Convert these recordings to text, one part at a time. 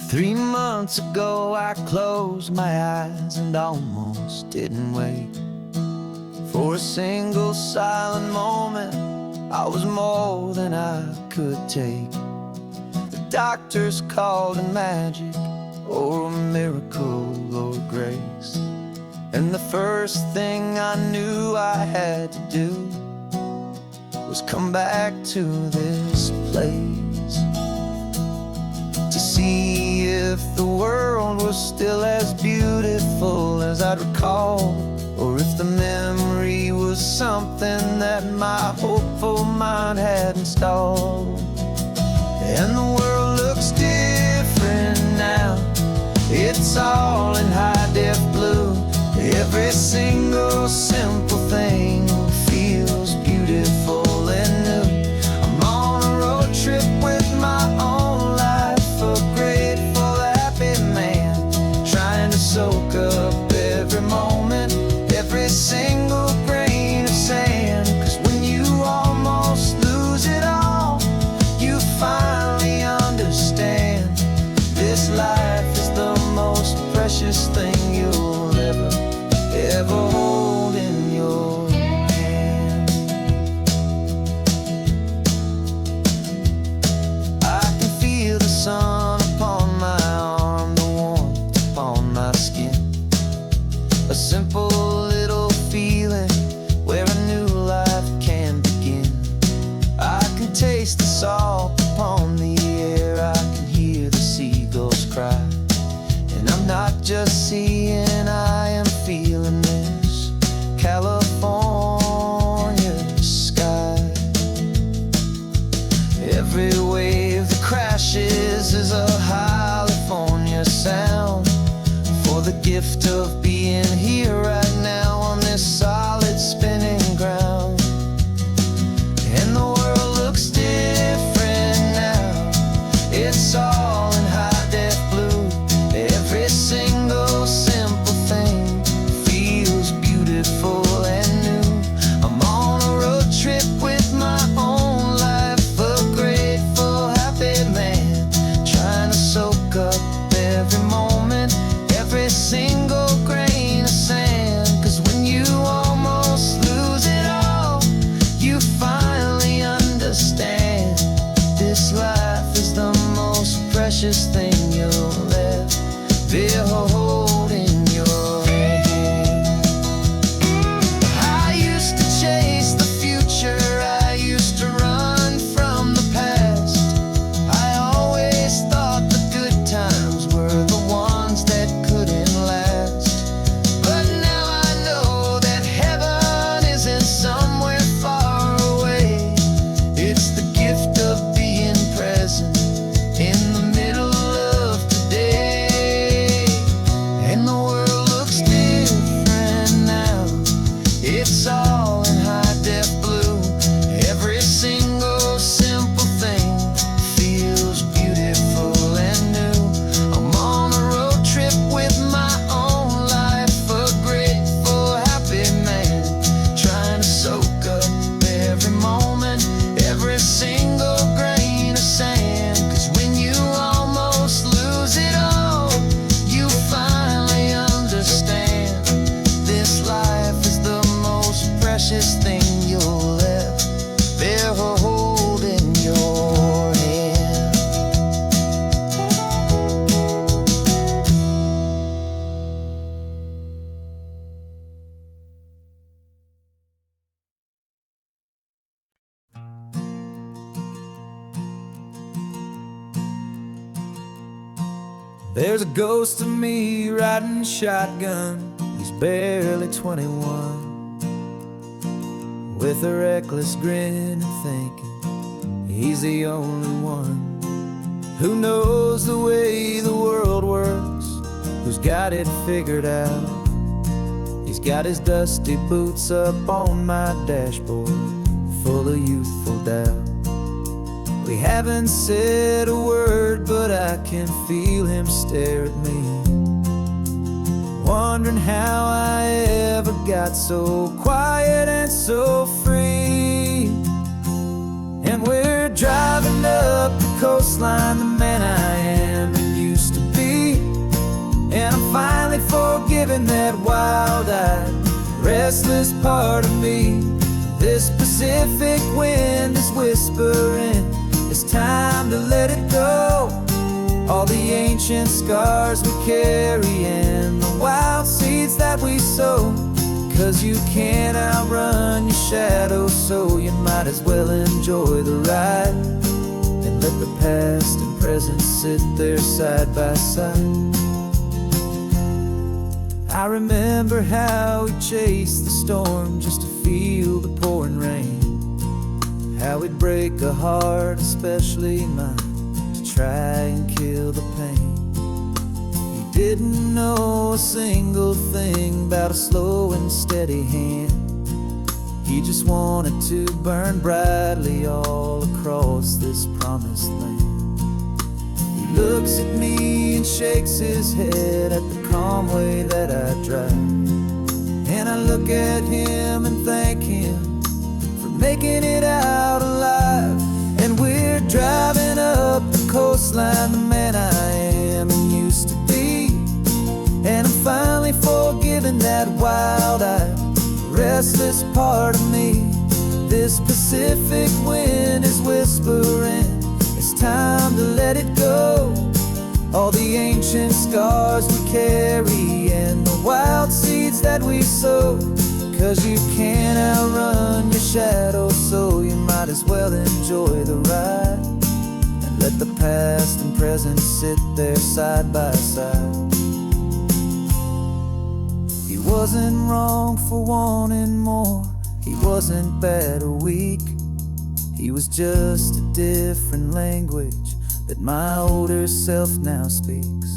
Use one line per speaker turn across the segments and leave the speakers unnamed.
3 months ago I closed my eyes and almost didn't wait for a single silent moment. I was more than I could take. The doctors called it magic, or a miracle, or grace. And the first thing I knew I had to do was come back to this place, to see if the world was still as beautiful as I'd recall, or if the memory was something that my hopeful mind had installed. And the world looks different now. It's all in high-def blue. Every single simple thing feels beautiful and new. I'm on a road trip with my own life, a grateful, happy man, trying to soak up every moment, every single grain of sand. 'Cause when you almost lose it all, you finally understand this life is the most precious thing you'll ever hold in your hand. I can feel the sun upon my arm, the warmth upon my skin, a simple little feeling where a new life can begin. I can taste the salt upon the air, I can hear the seagulls cry, and I'm not just seeing, I am feeling this California sky. Every wave that crashes is a California sound, for the gift of being here right now on this solid spinning ground. And the world looks different now. It's all in high-def blue. Every single simple thing feels beautiful and new. I'm on a road trip with my own life, a grateful, happy man, trying to soak up every moment, every single grain of sand. 'Cause when you almost lose it all, you finally understand this life is the most precious thing you'll ever hold in your hand. I used to chase the future, I used to run from the past. I always thought the good times were the ones that couldn't last. But now I know that heaven isn't somewhere far away. It's the gift of being present in the middle of today. And the world looks different now. It's all in high-def blue. Every single simple thing feels beautiful and new. I'm on a road trip with my own life, a grateful, happy man, trying to soak up every moment, every single grain of sand. 'Cause when you almost lose it all, you finally understand this life is the most precious thing you'll ever hold in your hand. There's a ghost of me riding shotgun. He's barely 21, with a reckless grin and thinking he's the only one who knows the way the world works, who's got it figured out. He's got his dusty boots up on my dashboard, full of youthful doubt. We haven't said a word, but I can feel him stare at me, wondering how I ever got so quiet and so free. And we're driving up the coastline, the man I am and used to forgiving that wild-eyed, restless part of me. This Pacific wind is whispering, it's time to let it go. All the ancient scars we carry and the wild seeds that we sow. 'Cause you can't outrun your shadow, so you might as well enjoy the ride and let the past and present sit there side by side. I remember how we chased the storm just to feel the pouring rain, how we'd break a heart, especially mine, to try and kill the pain. He didn't know a single thing about a slow and steady hand. He just wanted to burn brightly all across this promised land. He looks at me and shakes his head at the calm way that I drive, and I look at him and thank him for making it out alive. And we're driving up the coastline, the man I am and used to be. And I'm finally forgiving that wild-eyed, restless part of me. This Pacific wind is whispering, it's time to let it go. All the ancient scars we carry and the wild seeds that we sow. 'Cause you can't outrun your shadow, so you might as well enjoy the ride and let the past and present sit there side by side. He wasn't wrong for wanting more, he wasn't bad or weak. He was just a different language that my older self now speaks.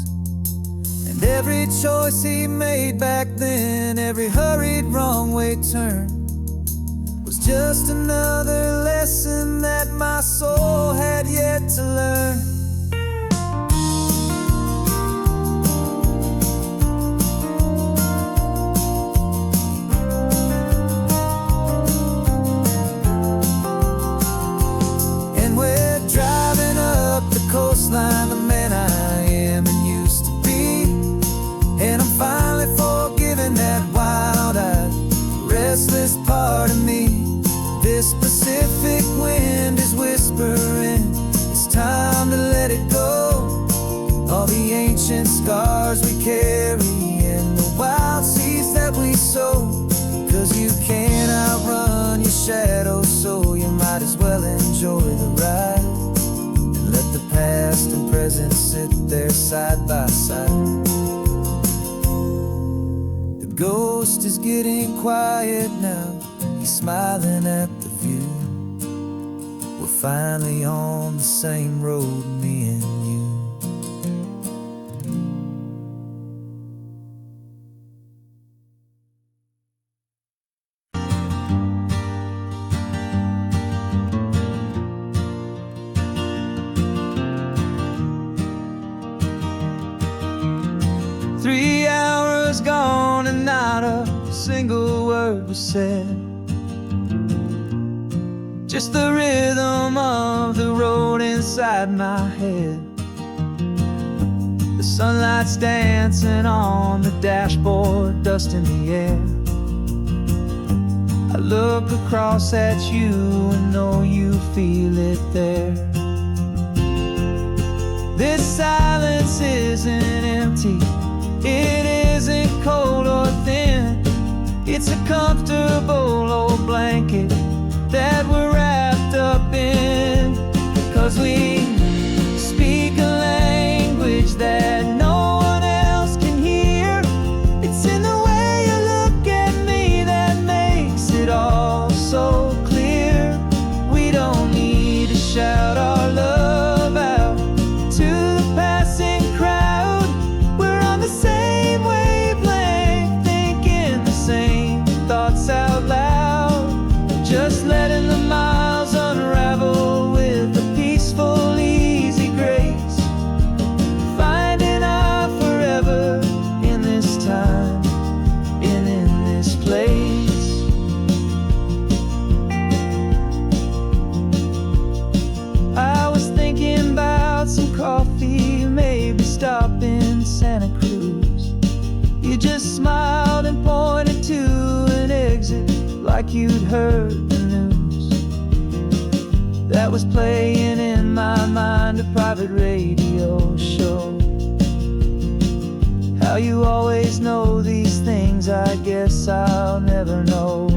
And every choice he made back then, every hurried wrong way turn, was just another lesson that my soul had yet to learn. Coastline, the man I am and used to be. And I'm finally forgiving that wild-eyed, restless part of me. This Pacific wind is whispering, it's time to let it go. All the ancient scars we carry and the wild seeds that we sow. 'Cause you can't outrun your shadow, so you might as well enjoy the ride. Let the past and present sit there side by side. The ghost is getting quiet now, he's smiling at the view. We're finally on the same road, me and you. 3 hours gone and not a single word was said. Just the rhythm of the road inside my head. The sunlight's dancing on the dashboard, dust in the air. I look across at you and know you feel it there. This silence isn't empty, it isn't cold or thin. It's a comfortable old blanket that we're wrapped up in. 'Cause we speak a language that no one else can hear. It's in the way you look at me that makes it all so clear. We don't need to shout our love out to the passing crowd. We're on the same wavelength, thinking the same thoughts out loud. Just letting the You just smiled and pointed to an exit, like you'd heard the news that was playing in my mind, a private radio show. How you always know these things, I guess I'll never know.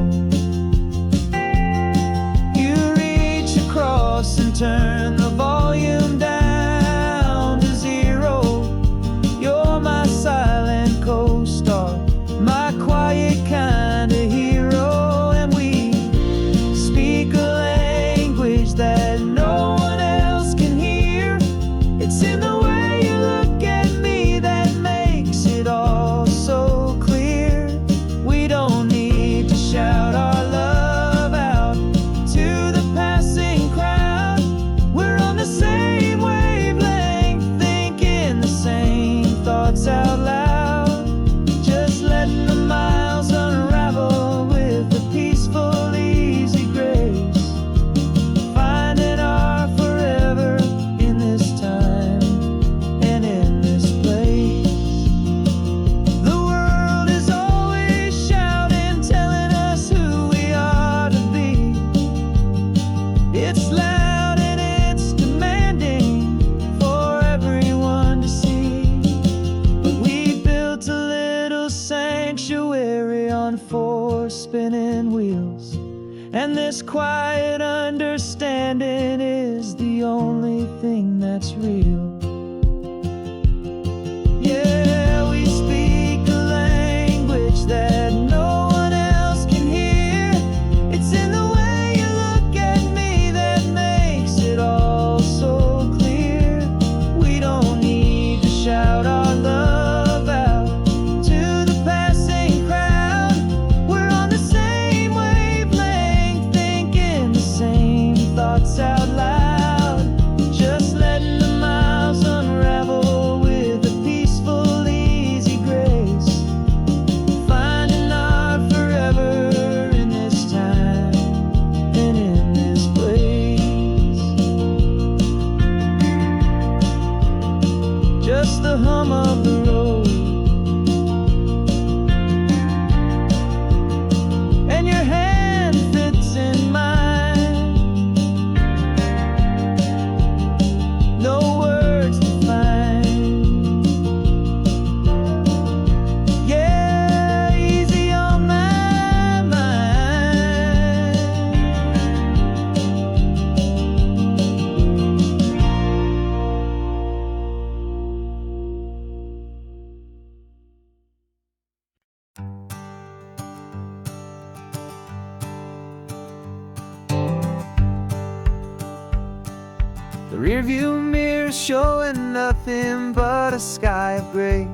You reach across and turn the volume down to 0. You're my silent co-star, my quiet kind of hero. And we speak a language that no one else can hear. It's in the way you look at me that makes it all so clear. We don't need to shout our love out to the passing crowd. We're on the same wavelength, thinking the same thoughts out loud. Just letting the miles unravel with a peaceful, easy grace. Finding our forever in this time and in this place. The world is always shouting, telling us who we are to be. It's loud and it's demanding for everyone to see. But we built a little sanctuary on 4 spinning wheels, and this quiet understanding is the only thing that's real. Yeah, we speak a language that no one else can hear. It's in the way you look at me that makes it all so clear. We don't need to shout our love out to the passing crowd. We're on the same wavelength, thinking the same thoughts out loud. Just letting the miles unravel with a peaceful, easy grace. Finding our forever in this time and in this place. Just the hum of the road and your hand fits in mine. No words to find. Yeah, easy on my mind. The rearview mirror showing nothing but a sky of gray.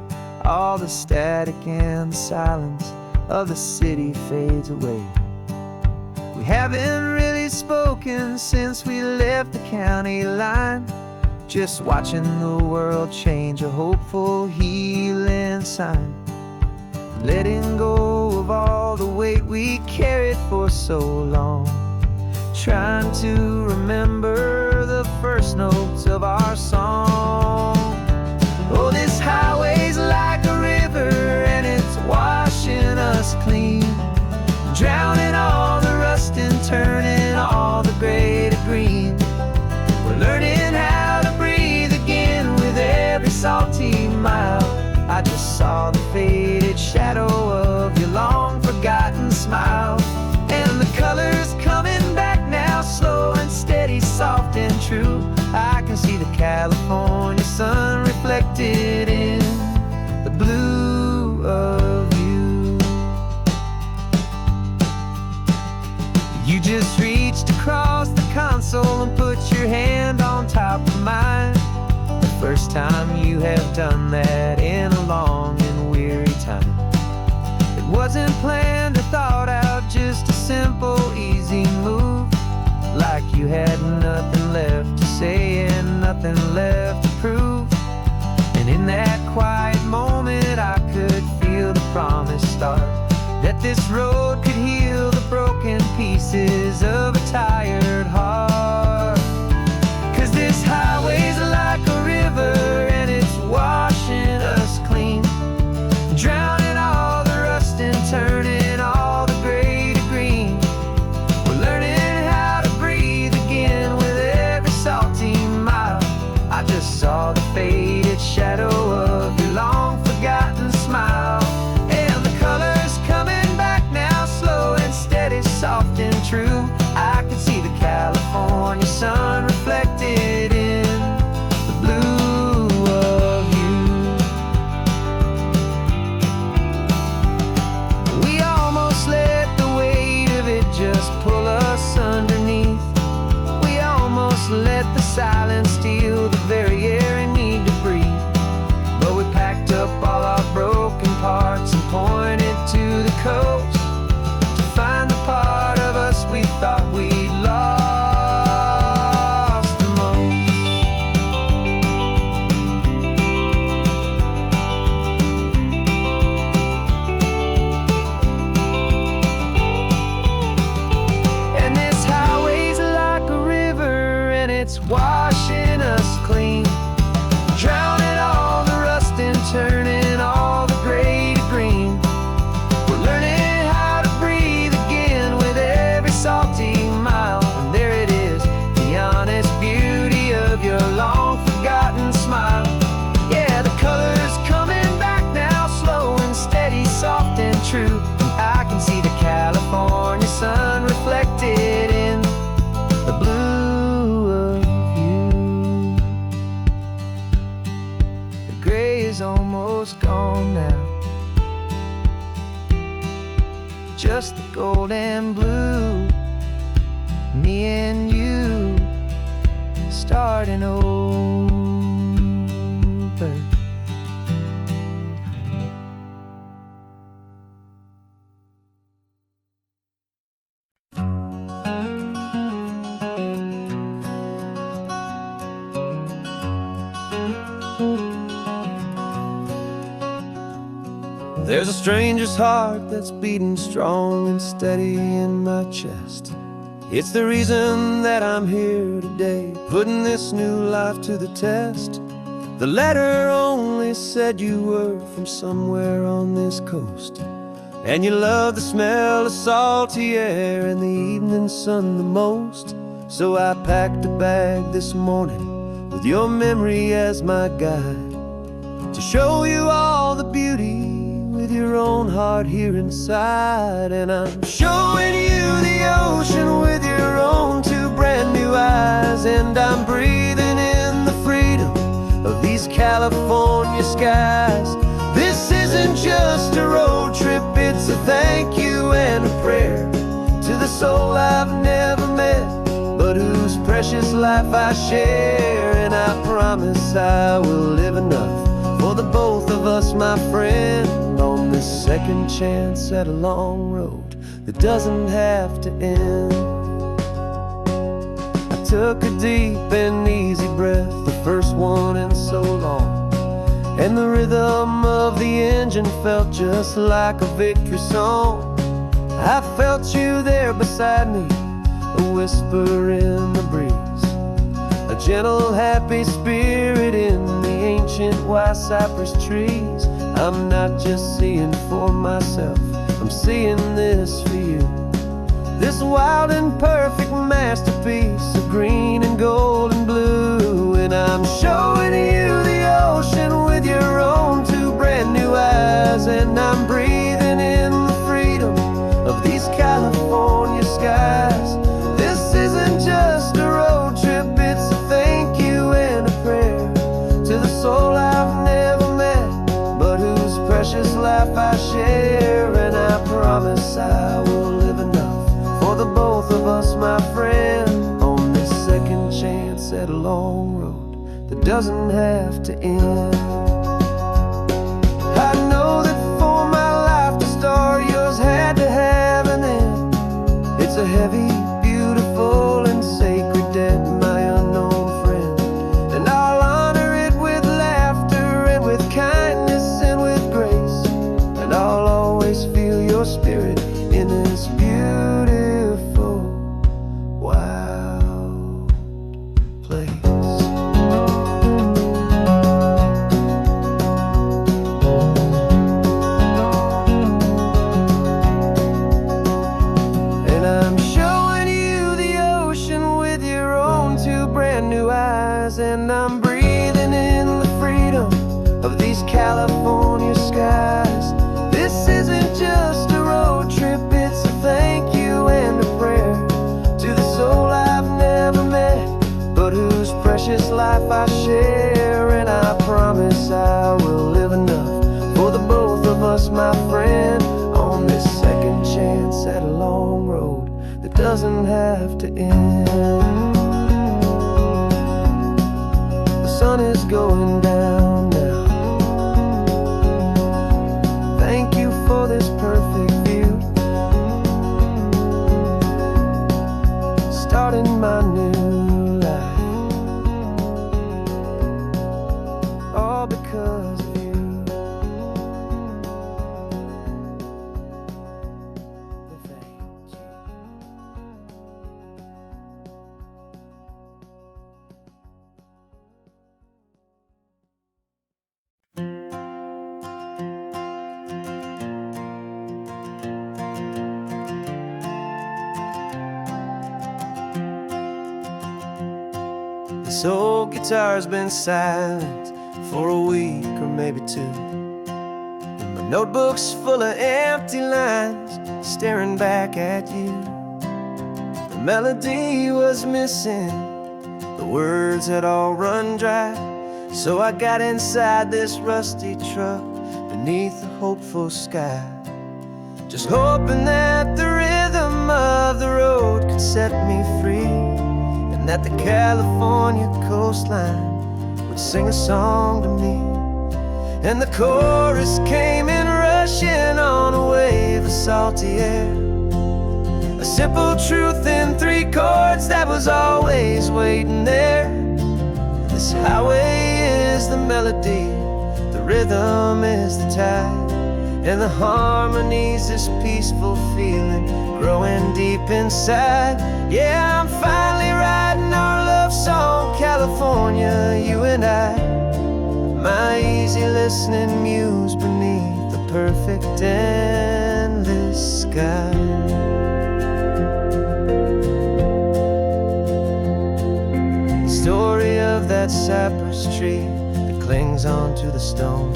All the static and the silence of the city fades away. We haven't really spoken since we left the county line. Just watching the world change, a hopeful healing sign. Letting go of all the weight we carried for so long. Trying to remember the first notes of our song. Oh, this highway's like a river and it's washing us clean, drowning all the rust and turning all the gray to green. We're learning how to breathe again with every salty mile. I just saw the faded shadow of your long forgotten smile. And the colors coming back now, slow and steady, soft and true. I can see the California sun reflected in the blue of you. You just reached across the console and put your hand on top of mine. The first time you have done that in a long and weary time. It wasn't planned or thought out, just a simple, easy move. Like you had nothing left to say and nothing left to prove. And in that quiet moment I could feel the promise start, that this road could heal the broken pieces of a tired heart. 'Cause this highway's like a river and it's washing us clean, drowning silence steal the very air I need to breathe. But we packed up all our broken parts and pointed to the coast to find the part of us we thought we'd lost the most. And this highway's like a river, and it's washing us clean, drowning all the rust and turning all the gray to green. We're learning how to breathe again with every salty mile. And there it is, the honest beauty of your long-forgotten smile. Yeah, the color's coming back now, slow and steady, soft and true. And I can see the California sun reflected in the blue of you. The gray is almost gone now, just the gold and blue. Me and you starting over. There's a stranger's heart that's beating strong and steady in my chest. It's the reason that I'm here today, putting this new life to the test. The letter only said you were from somewhere on this coast, and you love the smell of salty air and the evening sun the most. So I packed a bag this morning with your memory as my guide, to show you all the beauty with your own heart here inside. And I'm showing you the ocean with your own two brand new eyes. And I'm breathing in the freedom of these California skies. This isn't just a road trip, it's a thank you and a prayer to the soul I've never met, but whose precious life I share. And I promise I will live enough for the both of us, my friend, on this second chance at a long road that doesn't have to end. I took a deep and easy breath, the first one in so long, and the rhythm of the engine felt just like a victory song. I felt you there beside me, a whisper in the breeze, a gentle happy spirit in the ancient white cypress trees. I'm not just seeing for myself, I'm seeing this for you. This wild and perfect masterpiece of green and gold and blue. And I'm showing you the ocean with your own two brand new eyes. And I'm breathing in the freedom of these California skies. This isn't just a road trip, it's a thank you and a prayer to the soul I've never met, but whose precious life I share. And I promise I will live enough for the both of us, my friend, on this second chance at a long road that doesn't have to end. I know that for my life to start, yours had to have an end. It's a heavy, beautiful, and sacred debt, my unknown friend. And I'll honor it with laughter and with kindness and with grace. And I'll always feel your spirit in this beautiful, wild place. And I'm showing you the ocean with your own two brand new eyes. And I'm breathing in the freedom of these California skies. This isn't just a road trip, it's a thank you and a prayer to the soul I've never met, but whose precious life I share. And I promise I will live enough for the both of us, my friend, on this second chance at a long road that doesn't have to end. This old guitar's been silent for a week or maybe two, and my notebook's full of empty lines staring back at you. The melody was missing, the words had all run dry, so I got inside this rusty truck beneath the hopeful sky, just hoping that the rhythm of the road could set me free, and that the California coastline would sing a song to me. And the chorus came in rushing on a wave of salty air, a simple truth in 3 chords that was always waiting there. This highway is the melody, the rhythm is the tide, and the harmony's this peaceful feeling growing deep inside. Yeah, I'm finally writing our love song, California, you and I, my easy listening muse beneath the perfect endless sky. Story of that cypress tree that clings onto the stone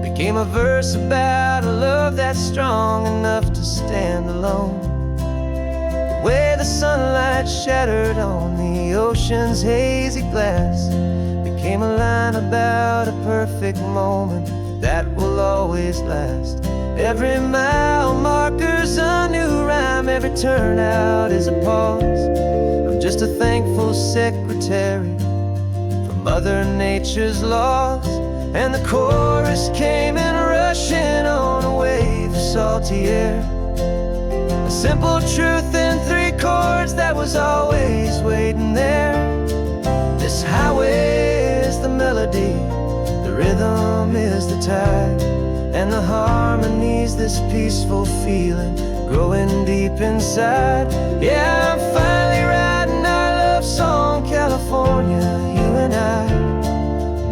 became a verse about a love that's strong enough to stand alone. The way the sunlight shattered on the ocean's hazy glass became a line about a perfect moment that will always last. Every mile marker's a new rhyme, every turnout is a pause. I'm just a thankful secretary for Mother Nature's laws. And the chorus came in rushing on a wave of salty air, a simple truth in 3 chords that was always waiting there. This highway is the melody, the rhythm is the tide, and the harmony's this peaceful feeling growing deep inside. Yeah, I'm finally writing our love song, California, you and I,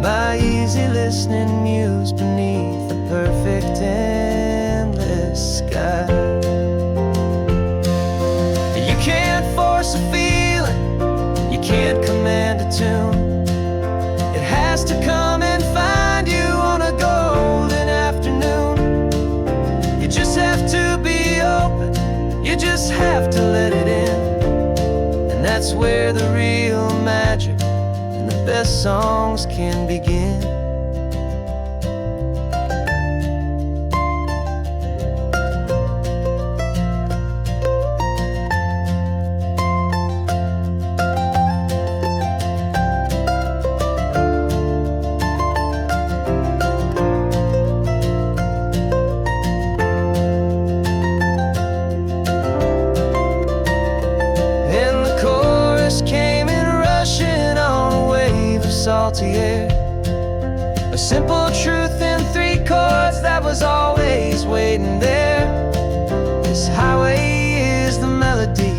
my easy listening muse beneath the perfect endless sky. You can't force a feeling, you can't command a tune. It has to come and find you on a golden afternoon. You just have to be open, you just have to let it in, and that's where the real magic, the best songs can begin. And the chorus came in rushing on a wave of salty air, a simple truth in 3 chords that was always waiting there. This highway is the melody,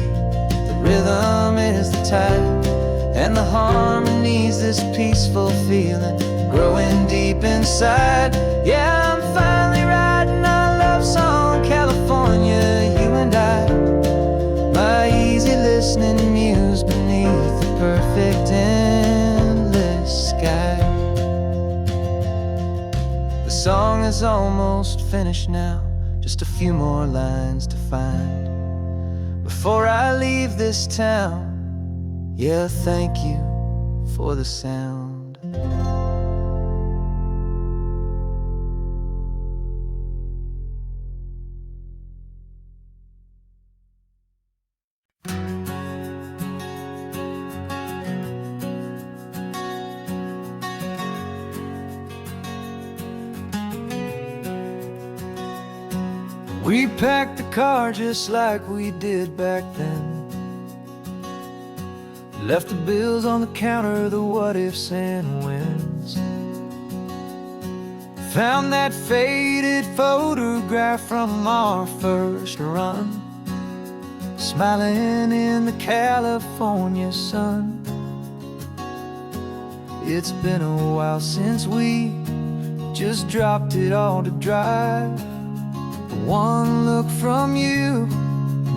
the rhythm is the tide, and the harmony's this peaceful feeling growing deep inside. Yeah, I'm finally writing our love song, California, you and I, my easy listening muse beneath the perfect endless sky. The song is almost finished now, just a few more lines to find before I leave this town. Yeah, thank you for the sound. We packed the car just like we did back then, left the bills on the counter, the what ifs and whens. Found that faded photograph from our first run, smiling in the California sun. It's been a while since we just dropped it all to drive. One look from you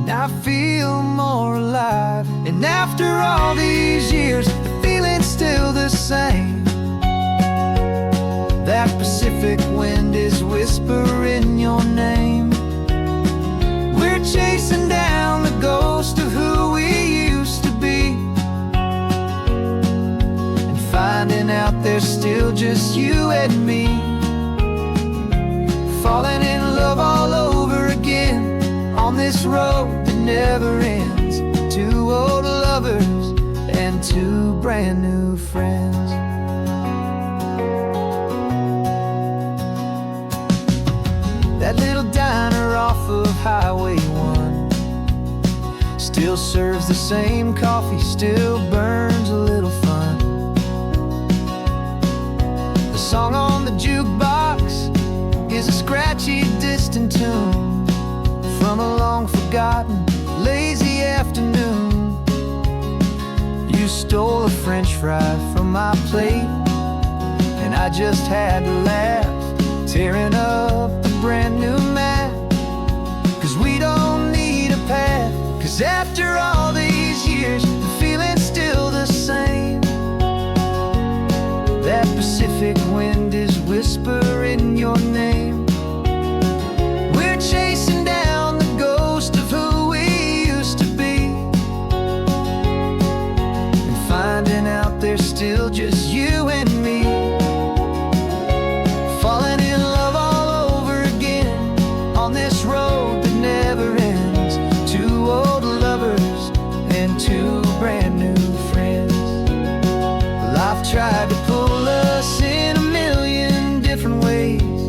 and I feel more alive. And after all these years, the feeling still the same. That Pacific wind is whispering your name. We're chasing down the ghost of who we used to be, and finding out there's still just you and me. Falling in love all over again on this road that never ends. Two old lovers and two brand new friends. That little diner off of Highway 1 still serves the same coffee, still burns a little fun. The song on the jukebox is a scratchy, distant tune from a long-forgotten, lazy afternoon. You stole a French fry from my plate, and I just had to laugh, tearing up the brand new map. 'Cause we don't need a path, 'cause after all these years, the feeling's still the same. That Pacific wind is whispering your name. We're chasing down the ghost of who we used to be, and finding out there's still just you and me. Falling in love all over again on this road that never ends. Two old lovers and two brand new friends. Life tried to pull us in a million different ways,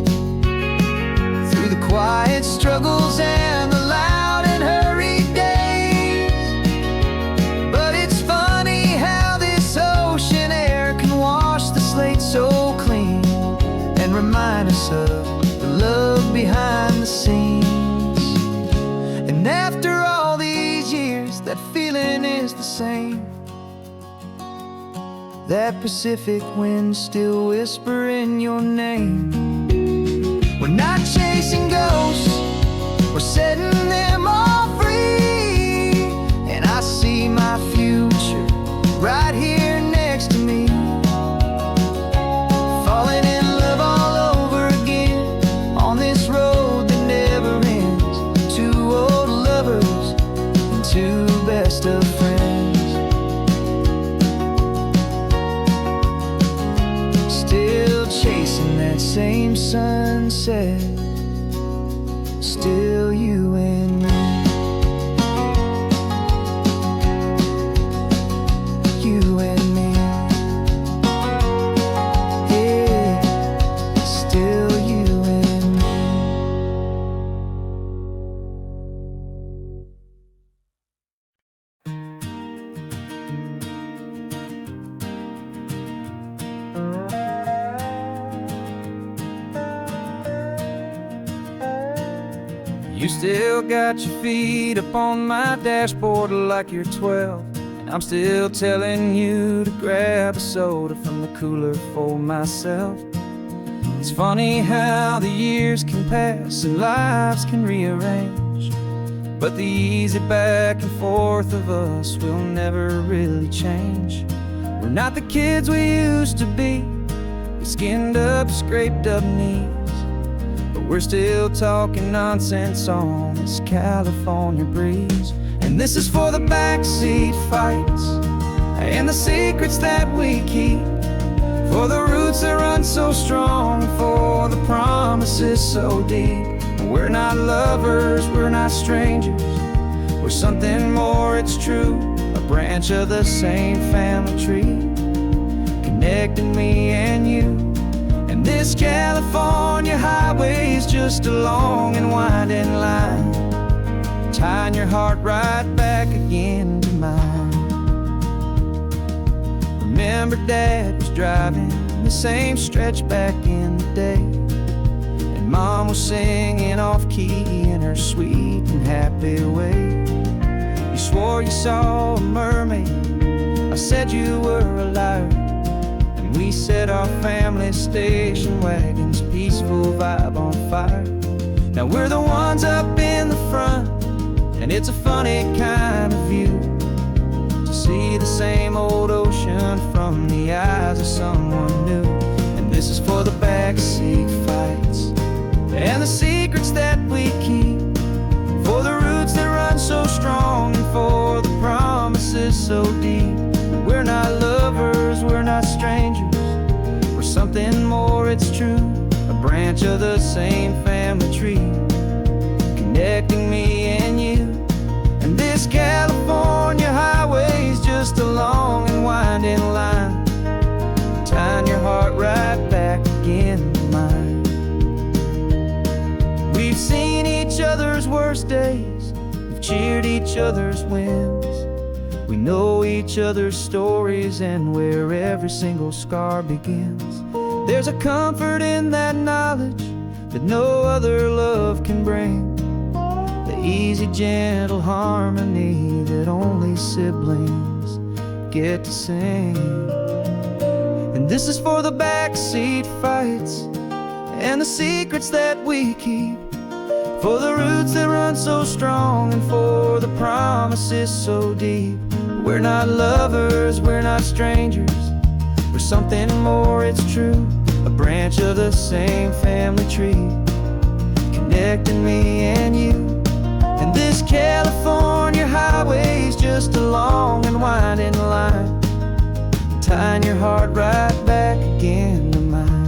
through the quiet struggles and the loud and hurried days. But it's funny how this ocean air can wash the slate so clean, and remind us of the love behind the scenes. And after all these years, that feeling is the same. That Pacific wind still whispering your name. We're not chasing ghosts, we're setting them all free. And I see my future right here next to me. Falling in love all over again on this road that never ends. Two old lovers and two best of friends. Still chasing that same sunset, still you and me. You and me. Yeah, still you and me. You still got your feet up on my dashboard like you're 12, and I'm still telling you to grab a soda from the cooler for myself. It's funny how the years can pass and lives can rearrange, but the easy back and forth of us will never really change. We're not the kids we used to be, with skinned up, scraped up knees, but we're still talking nonsense on this California breeze. And this is for the backseat fights and the secrets that we keep, for the roots that run so strong, for the promises so deep. We're not lovers, we're not strangers, we're something more, it's true. A branch of the same family tree, connecting me and you. And this California highway is just a long and winding line, tying your heart right back again to mine. Remember Dad was driving the same stretch back in the day, and Mom was singing off-key in her sweet and happy way. You swore you saw a mermaid, I said you were a liar, and we set our family station wagon's peaceful vibe on fire. Now we're the ones up in the front, and it's a funny kind of view to see the same old ocean run from the eyes of someone new. And this is for the backseat fights and the secrets that we keep, for the roots that run so strong and for the promises so deep. We're not lovers, we're not strangers, we're something more, it's true. A branch of the same family tree, connecting me and you. And this California highway's just a long and winding line, tying your heart right back again to mine. We've seen each other's worst days, we've cheered each other's wins. We know each other's stories and where every single scar begins. There's a comfort in that knowledge that no other love can bring, the easy, gentle harmony that only siblings get to sing. And this is for the backseat fights and the secrets that we keep, for the roots that run so strong and for the promises so deep. We're not lovers, we're not strangers, we're something more, it's true. A branch of the same family tree, connecting me and you. And this California highway's just a long and winding line, tying your heart right back again to mine.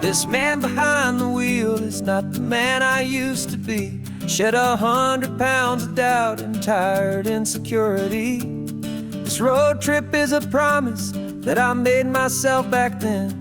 This man behind the wheel is not the man I used to be. Shed 100 pounds of doubt and tired insecurity. This road trip is a promise that I made myself back then,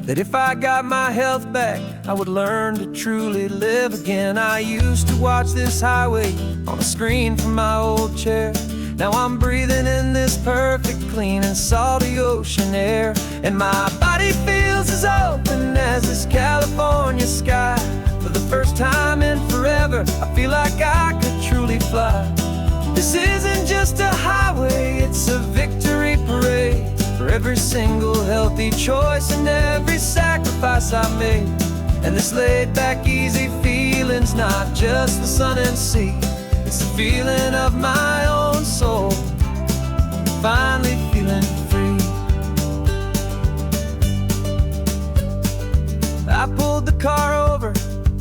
that if I got my health back, I would learn to truly live again. I used to watch this highway on a screen from my old chair. Now I'm breathing in this perfect, clean and salty ocean air. And my body feels as open as this California sky. For the first time in forever, I feel like I could truly fly. This isn't just a highway, it's a victory parade, for every single healthy choice and every sacrifice I made. And this laid back, easy feeling's not just the sun and sea, it's the feeling of my own soul, finally feeling free. I pulled the car over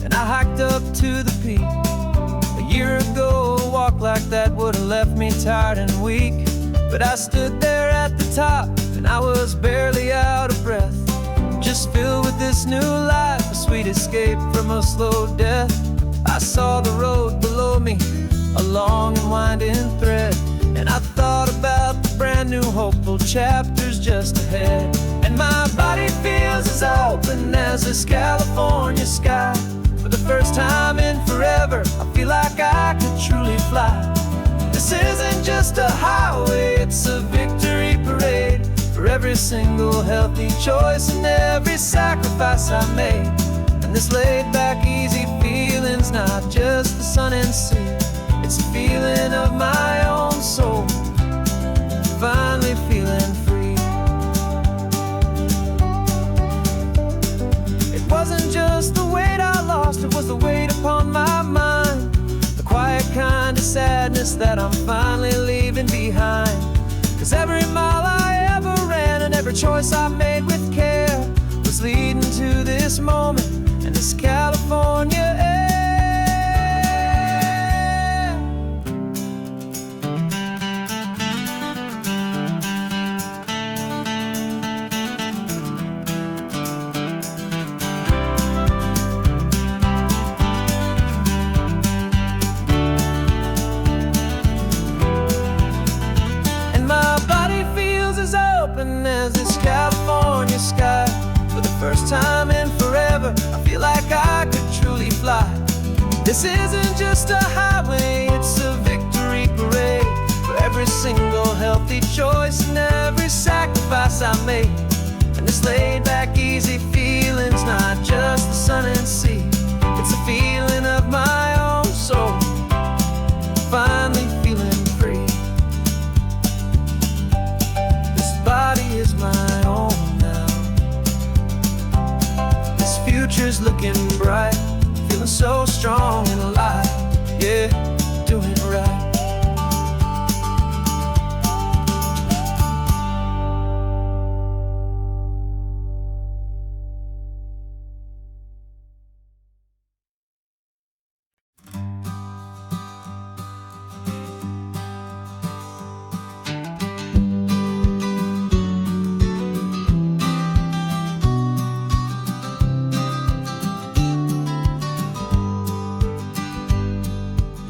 and I hiked up to the peak. A year ago, a walk like that would have left me tired and weak. But I stood there at the top and I was barely out of breath, just filled with this new life, a sweet escape from a slow death. I saw the road below me, a long and winding thread, and I thought about the brand new hopeful chapters just ahead. And my body feels as open as this California sky. For the first time in forever, I feel like I could truly fly. This isn't just a highway, it's a victory parade, for every single healthy choice and every sacrifice I made. And this laid back, easy feeling's not just the sun and sea, it's a feeling of my own soul, finally feeling free. It wasn't just the weight I lost, it was the weight upon my mind, the quiet kind of sadness that I'm finally leaving behind. Cause every mile I ever ran and every choice I made with care was leading to this moment and this California air. As this California sky, for the first time in forever, I feel like I could truly fly. This isn't just a highway, it's a victory parade, for every single healthy choice and every sacrifice I made. And this laid back, easy feeling future's looking bright. Feeling so strong and alive, yeah, doing it right.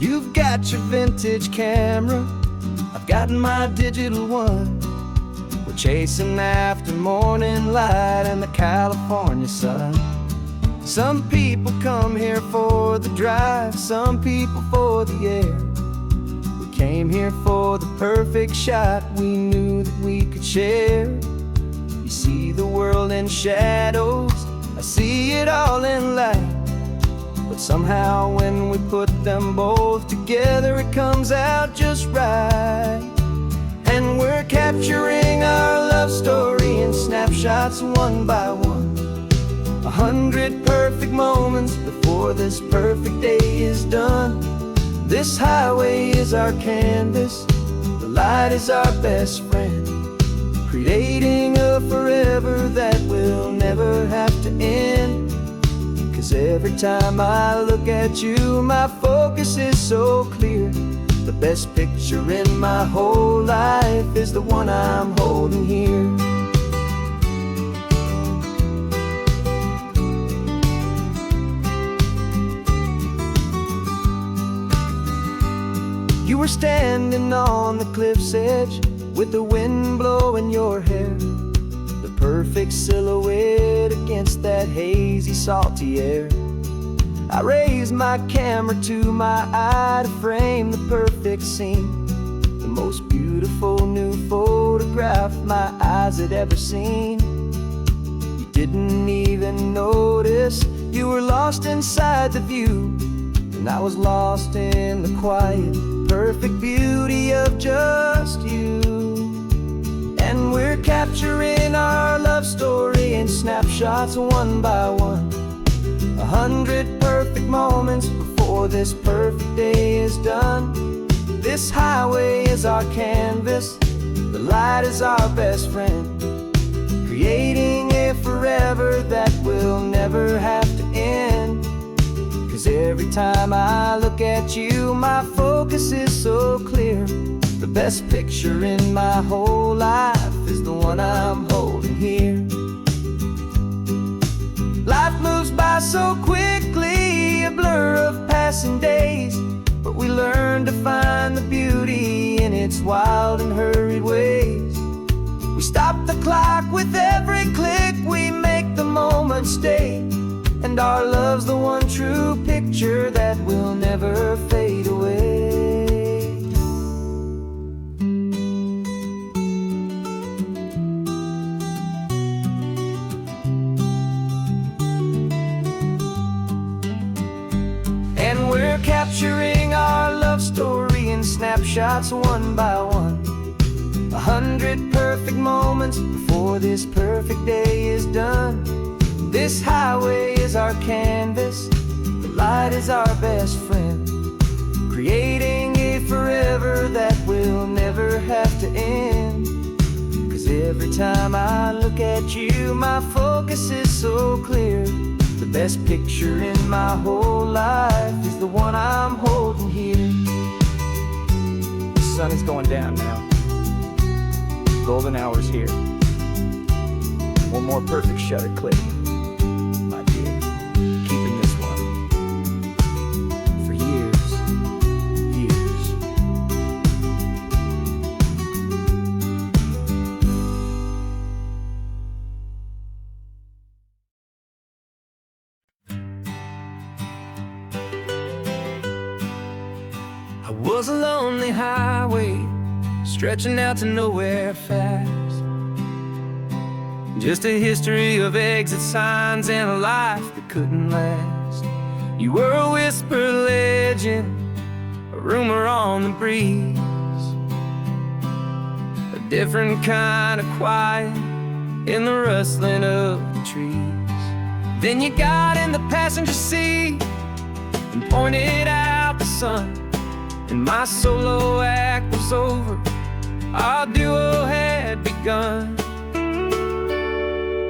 You've got your vintage camera, I've got my digital one. We're chasing after morning light and the California sun. Some people come here for the drive, some people for the air. We came here for the perfect shot we knew that we could share. You see the world in shadows, I see it all in light. But somehow when we put them both together, it comes out just right. And we're capturing our love story in snapshots one by one. 100 perfect moments before this perfect day is done. This highway is our canvas, the light is our best friend, creating a forever that will never have to end. 'Cause every time I look at you, my focus is so clear. The best picture in my whole life is the one I'm holding here. You were standing on the cliff's edge with the wind blowing your hair, the perfect silhouette against that hazy, salty air. I raised my camera to my eye to frame the perfect scene, the most beautiful new photograph my eyes had ever seen. You didn't even notice you were lost inside the view, and I was lost in the quiet, perfect beauty of just you. And we're capturing our love story in snapshots one by one. 100 perfect moments before this perfect day is done. This highway is our canvas, the light is our best friend, creating a forever that will never have to end. 'Cause every time I look at you, my focus is so clear. The best picture in my whole life is the one I'm holding here. Life moves by so quickly, a blur of passing days, but we learn to find the beauty in its wild and hurried ways. We stop the clock with every click, we make the moment stay, and our love's the one true picture that will never fade away. Capturing our love story in snapshots one by one. 100 perfect moments before this perfect day is done. This highway is our canvas, the light is our best friend, creating a forever that will never have to end. 'Cause every time I look at you, my focus is so clear. The best picture in my whole life is the one I'm holding here. The sun is going down now. Golden hour's here. One more perfect shutter click, my dear. Keeping this one for years, years. I was a lonely highway, stretching out to nowhere fast. Just a history of exit signs and a life that couldn't last. You were a whisper legend, a rumor on the breeze, a different kind of quiet in the rustling of the trees. Then you got in the passenger seat and pointed out the sun, and my solo act was over, our duo had begun.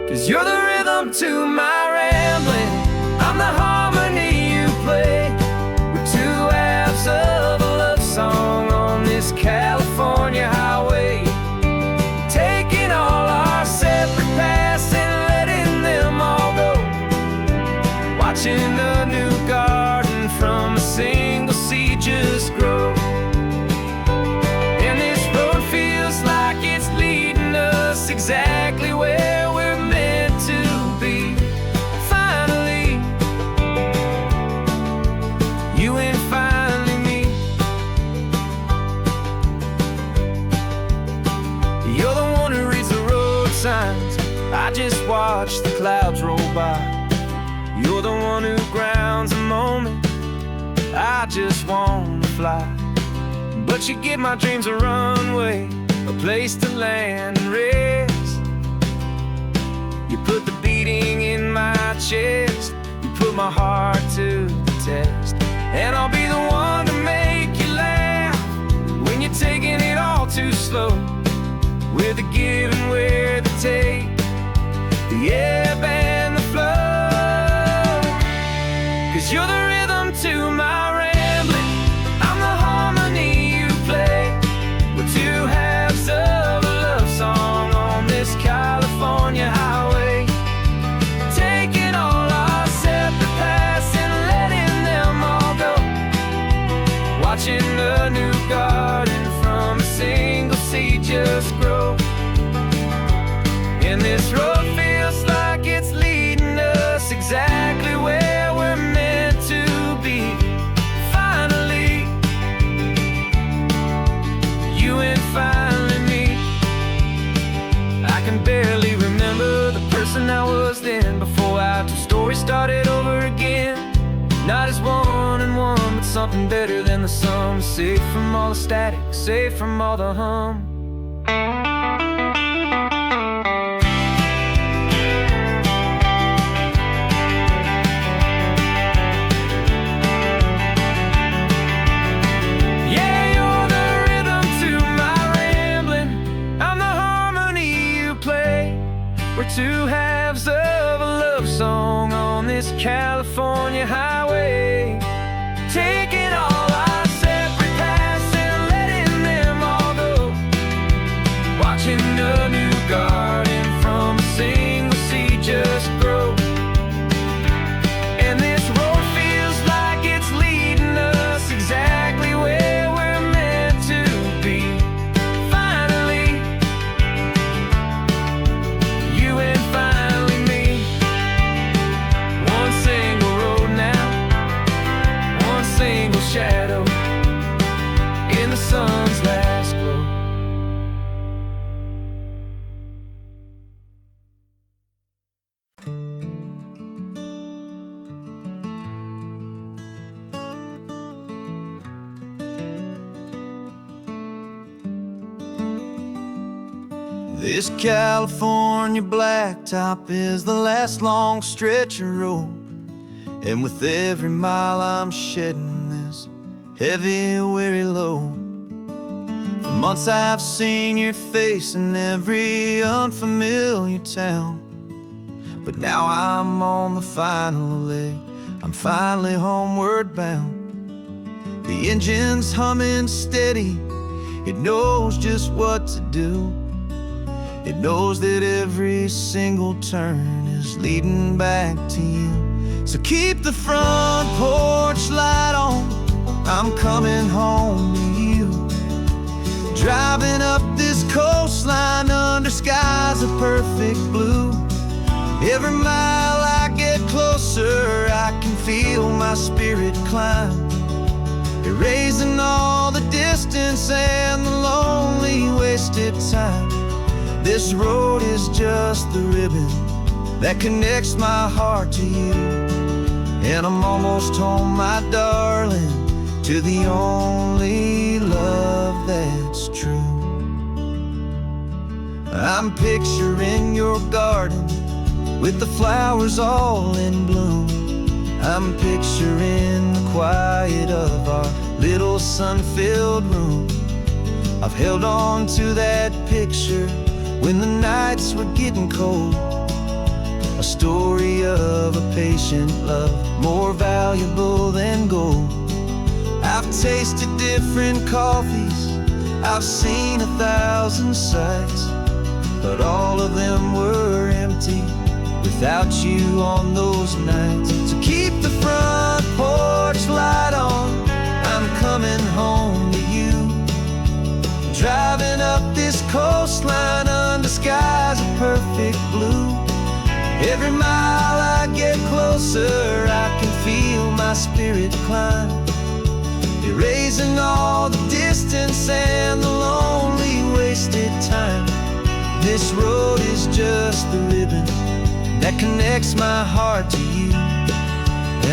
'Cause you're the rhythm to my rambling, I'm the harmony you play. We're two halves of a love song on this California highway, taking all our separate paths and letting them all go, watching a new garden from a single seed just grow. And this road feels like it's leading us exactly where we're meant to be. Finally, you and finally me. You're the one who reads the road signs, I just watch the clouds roll by. You're the one who grounds a moment, I just wanna fly. But you give my dreams a runway, a place to land and rest. You put the beating in my chest, you put my heart to the test. And I'll be the one to make you laugh when you're taking it all too slow. We're the give and we're the take, the ebb and the flow. 'Cause you're the rhythm to my rambling, I'm the harmony you play. We're two halves of a love song on this California highway, taking all our separate paths and letting them all go, watching a new garden from a single seed just grow. And this road feels like it's leading us exactly where we're meant to be. Finally, you and finally me. I can barely remember the person I was then, before our two stories started over again. Not as one and one, but something better than the sum. Safe from all the static, safe from all the hum. We're two halves of a love song on this California highway, taking all our separate paths and letting them all go, watching a new garden from a single seed just grow. And this road feels like it's leading us exactly where we're meant to be. Finally, you and finally me. One single road now, one single shadow in the sun's last glow. This California blacktop is the last long stretch of road, and with every mile I'm shedding this heavy, weary load. For months I've seen your face in every unfamiliar town, but now I'm on the final leg, I'm finally homeward bound. The engine's humming steady, it knows just what to do. It knows that every single turn is leading back to you. So keep the front porch light on, I'm coming home to you. Driving up this coastline under skies of perfect blue. Every mile I get closer, I can feel my spirit climb, erasing all the distance and the lonely wasted time. This road is just the ribbon that connects my heart to you, and I'm almost home, my darling, to the only love that's true. I'm picturing your garden with the flowers all in bloom. I'm picturing the quiet of our little sun-filled room. I've held on to that picture when the nights were getting cold. A story of a patient love, more valuable than gold. I've tasted different coffees, I've seen 1,000 sights, but all of them were empty without you on those nights. So keep the front porch light on, I'm coming home to you. Driving up this coastline under skies of perfect blue. Every mile I get closer, I can feel my spirit climb, erasing all the distance and the lonely wasted time. This road is just the ribbon that connects my heart to you.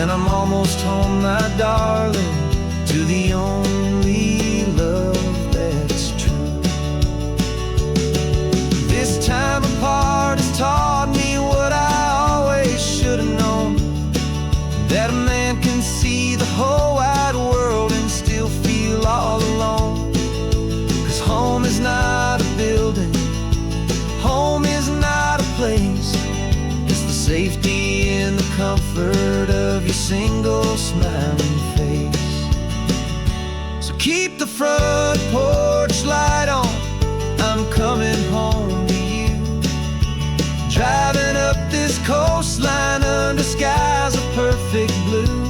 And I'm almost home, my darling, to the only love that's true. This time apart has taught me what I always should have known, that a man can see the whole wide world and still feel all alone. 'Cause home is not a building, home is not a place, it's the safety and the comfort of your single smiling face. So keep the front porch light on, I'm coming home to you. Driving up this coastline under skies of perfect blue.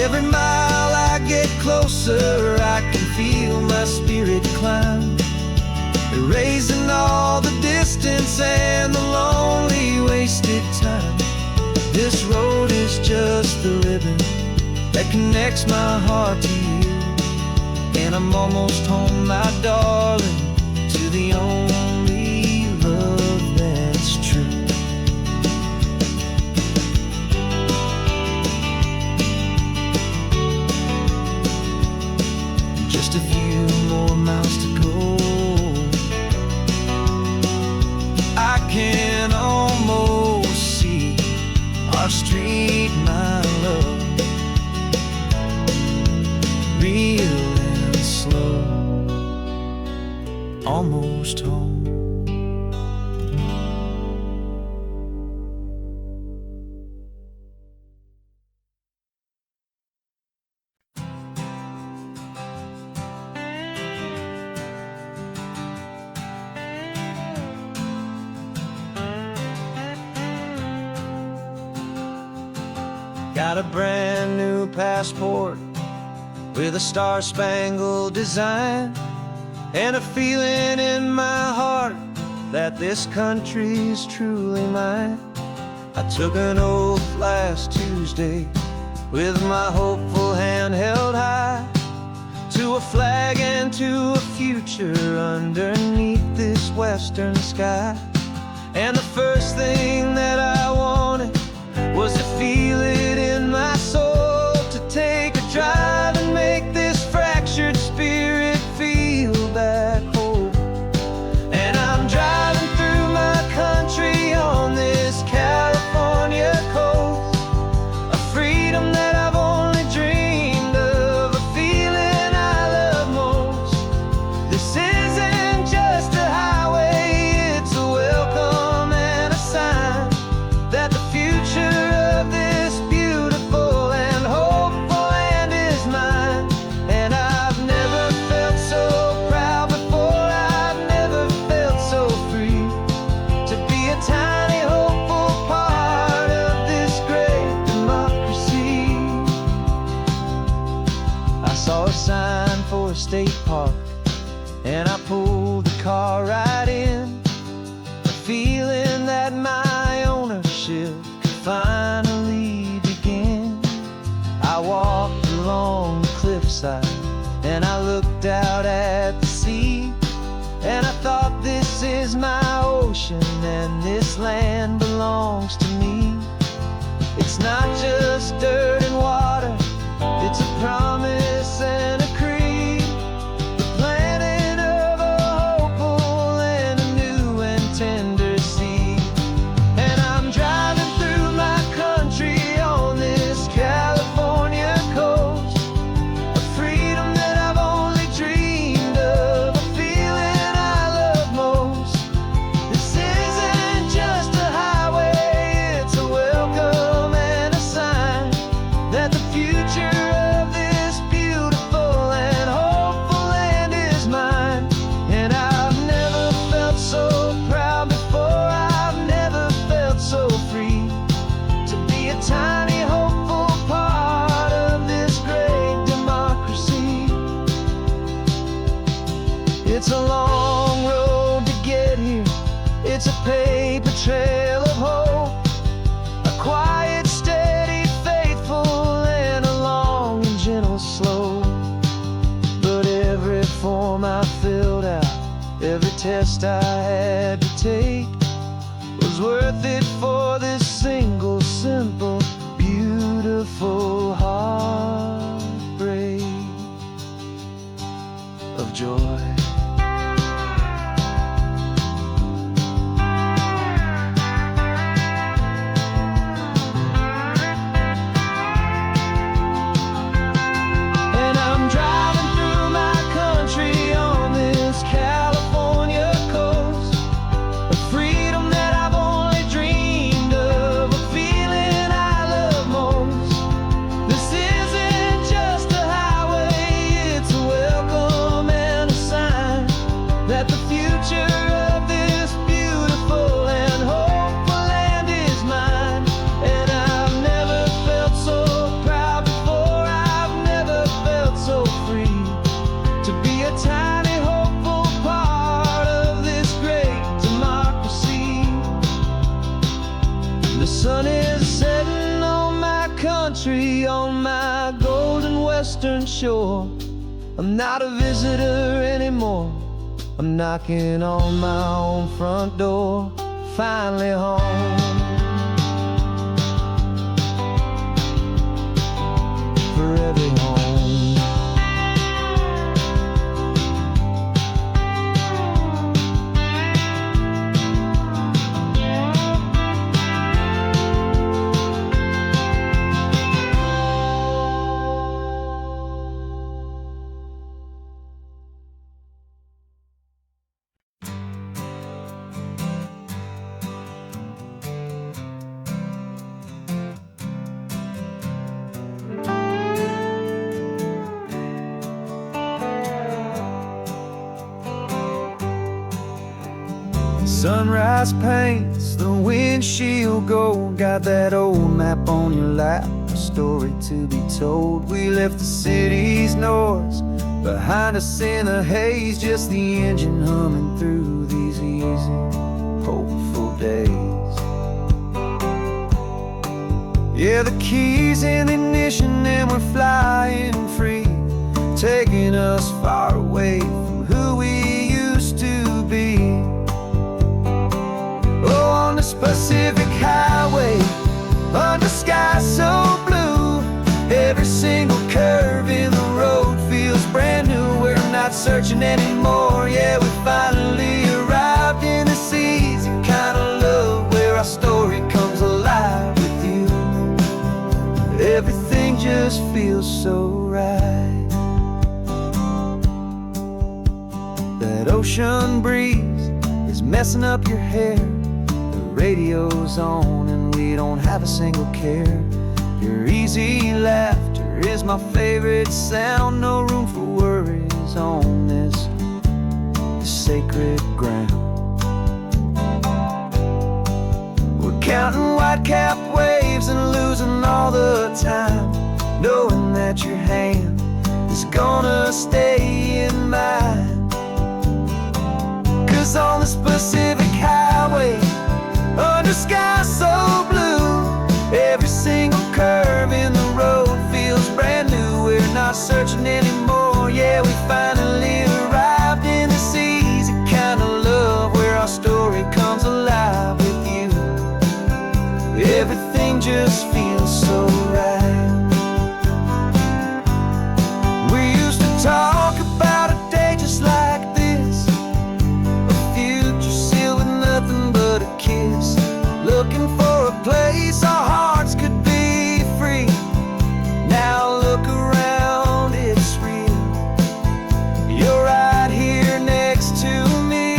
Every mile I get closer, I can feel my spirit climb, erasing all the distance and the lonely wasted time. This road is just the ribbon that connects my heart to you. And I'm almost home, my darling, to the only love that's true. Just a few more miles to go, I can almost see our street, my love, real and slow, almost home. Got a brand new passport with a star-spangled design, and a feeling in my heart that this country's truly mine. I took an oath last Tuesday with my hopeful hand held high, to a flag and to a future underneath this western sky. And the first thing that I wanted was to feel it in my soul, to take a drive and make this fractured spirit feel back home. And I'm driving through my country on this California coast, a freedom that I've only dreamed of, a feeling I love most. This isn't just a highway, it's a welcome and a sign that the future of this beautiful and hopeful land is mine. And I've never felt so proud before, I've never felt so free, to be a tiny hopeful part of this great democracy. I saw a sign for a state park, and I pulled the car right in, a feeling that my ownership could finally begin. I walked along the cliffside and I looked out at the sea, and I thought, this is my ocean and this land belongs to me. It's not just dirt and water, it's a promise and a creed, the planting of a hopeful and a new and tender seed. And I'm cost I had to take was worth it for this single, simple, beautiful heartbreak of joy. On my golden western shore, I'm not a visitor anymore. I'm knocking on my own front door, finally home. Forever home. Sunrise paints the windshield gold. Got that old map on your lap, a story to be told. We left the city's noise behind us in the haze, just the engine humming through these easy, hopeful days. Yeah, the keys in the ignition and we're flying free, taking us far away from who we used to be. On this Pacific highway, under sky so blue, every single curve in the road feels brand new. We're not searching anymore, yeah, we finally arrived in this easy kind of love where our story comes alive with you. Everything just feels so right. That ocean breeze is messing up your hair, radio's on and we don't have a single care. Your easy laughter is my favorite sound. No room for worries on this sacred ground. We're counting white-capped waves and losing all the time, knowing that your hand is gonna stay in mine. 'Cause on this Pacific highway, under sky so blue, every single curve in the road feels brand new. We're not searching anymore, yeah, we finally arrived in this easy kind of love where our story comes alive with you. Everything just feels so right. We used to talk about a day just like this, a future sealed with nothing but a kiss, looking for a place our hearts could be free. Now look around, it's real. You're right here next to me.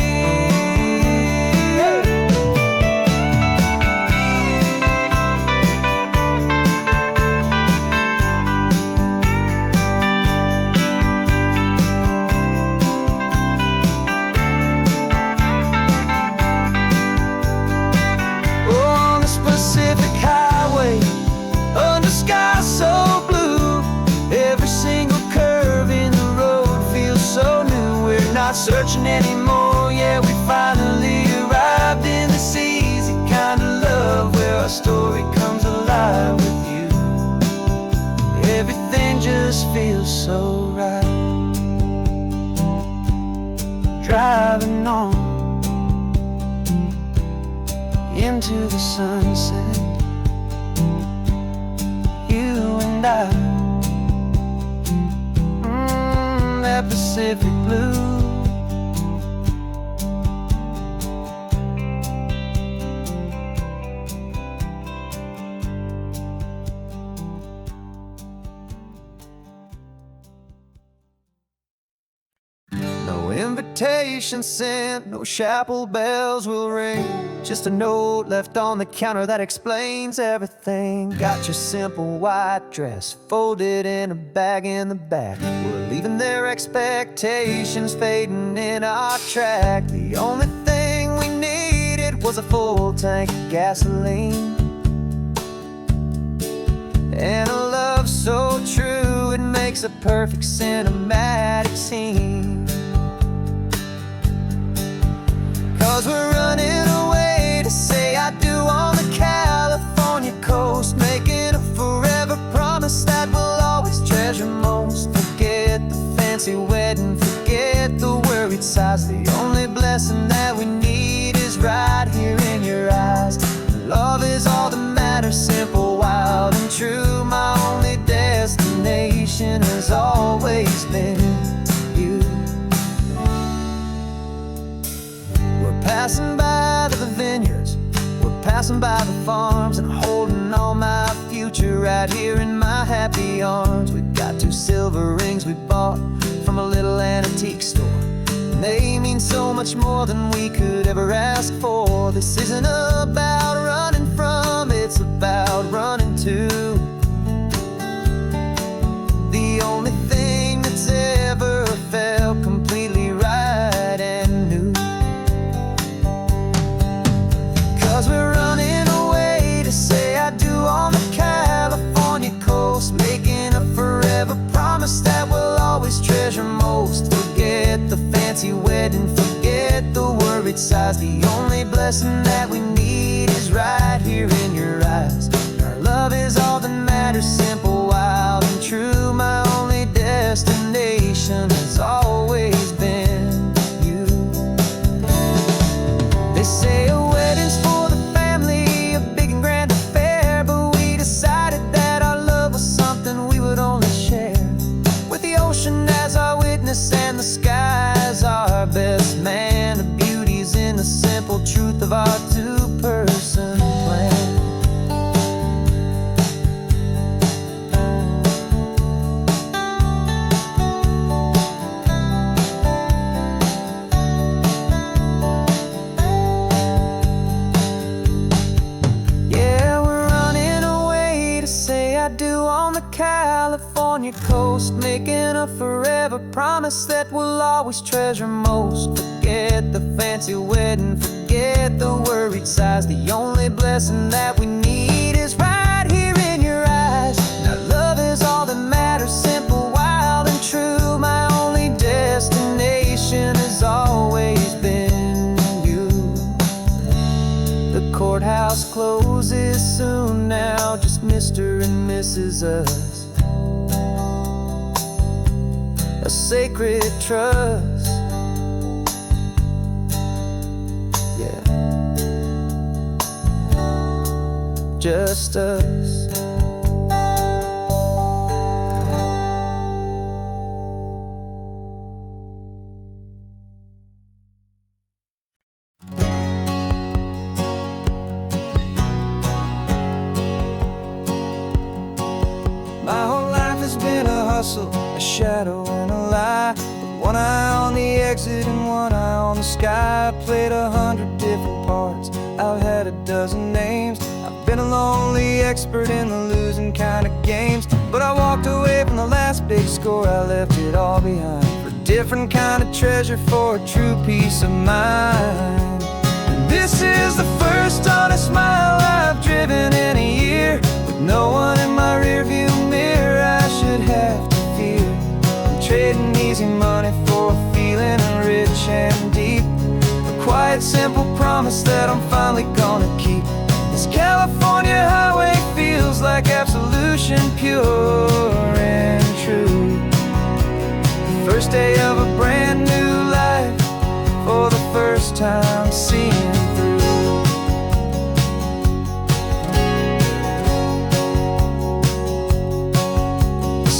Pacific blue. No invitation sent, no chapel bells will ring. Just a note left on the counter that explains everything. Got your simple white dress folded in a bag in the back. We're leaving their expectations fading in our track. The only thing we needed was a full tank of gasoline, and a love so true it makes a perfect cinematic scene. 'Cause we're running away to say I do on the California coast, making a forever promise that we'll always treasure most. Forget the fancy wedding, forget the worried sighs. The only blessing that we need is right here in your eyes. Love is all that matters, simple, wild, and true. My only destination has always been you. We're passing by the vineyards, we're passing by the farms, and holding all my future right here in my happy arms. We've got 2 silver rings we bought from a little antique store, and they mean so much more than we could ever ask for. This isn't about running from, it's about running to the only thing that's ever felt completely right and new. 'Cause we're running away to say I do on the California coast, making a forever promise that we'll always treasure most. Forget the fancy wedding, forget the worried sighs. The only blessing that we need is right here in your eyes. Our love is all that matters, simple, wild, and true. My only destination has always been you. They say a wedding's for the family, a big and grand affair, but we decided that our love was something we would only share with the ocean as our witness and the sky as our best man. The beauty's in the simple truth of our 2-person plan. Yeah, we're running away to say I do on the California coast, making a forever promise that we'll always treasure most. Forget the fancy wedding, forget the worried sighs. The only blessing that we need is right here in your eyes. Now love is all that matters, simple, wild, and true. My only destination has always been you. The courthouse closes soon now, just Mr. and Mrs. Us. A sacred trust, yeah, just us. My whole life has been a hustle, a shadow and a lie, with one eye on the exit and one eye on the sky. I played 100 different parts, I've had a dozen names. I've been a lonely expert in the losing kind of games, but I walked away from the last big score, I left it all behind for a different kind of treasure, for a true peace of mind. And this is the first honest mile I've driven in a year, with no one in my rearview mirror I should have to fear. I'm trading easy money for a feeling rich and deep, a quiet, simple promise that I'm finally gonna keep. This California highway feels like absolution, pure and true. The first day of a brand new life, for the first time seeing through.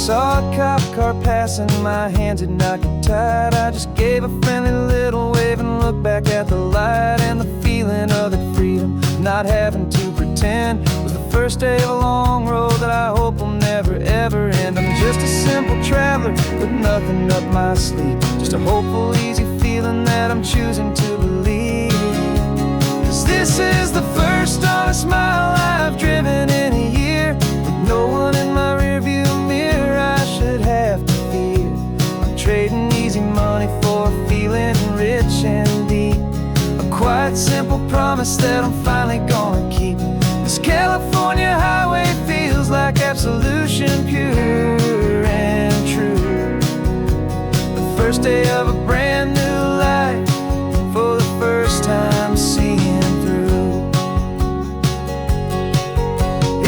Saw a cop car passing, my hands had not get tied. I just gave a friendly little wave and looked back at the light. And the feeling of the freedom, not having to pretend, was the first day of a long road that I hope will never ever end. I'm just a simple traveler with nothing up my sleeve, just a hopeful, easy feeling that I'm choosing to believe. 'Cause this is the first honest mile I've driven in a year, with no one in my rearview mirror I should have to fear. I'm trading easy money for a feeling rich and deep, a quiet, simple promise that I'm finally gonna keep. This California highway feels like absolution, pure and true. The first day of a brand new life, for the first time seeing through.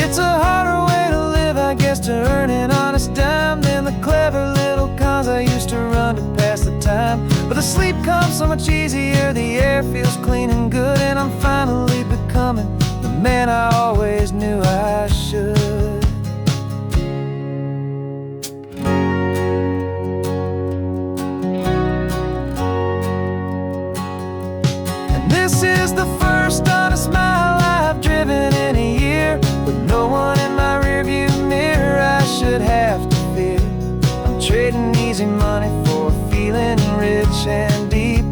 It's a harder way to live, I guess, to earn an honest dime than the clever little cons I used to run to pass the time. But the sleep comes so much easier, the air feels clean and good, and I'm finally becoming the man I always knew I should. And this is the first honest mile I've driven in a year, with no one in my rearview mirror I should have to fear. I'm trading easy money for a feeling rich and deep,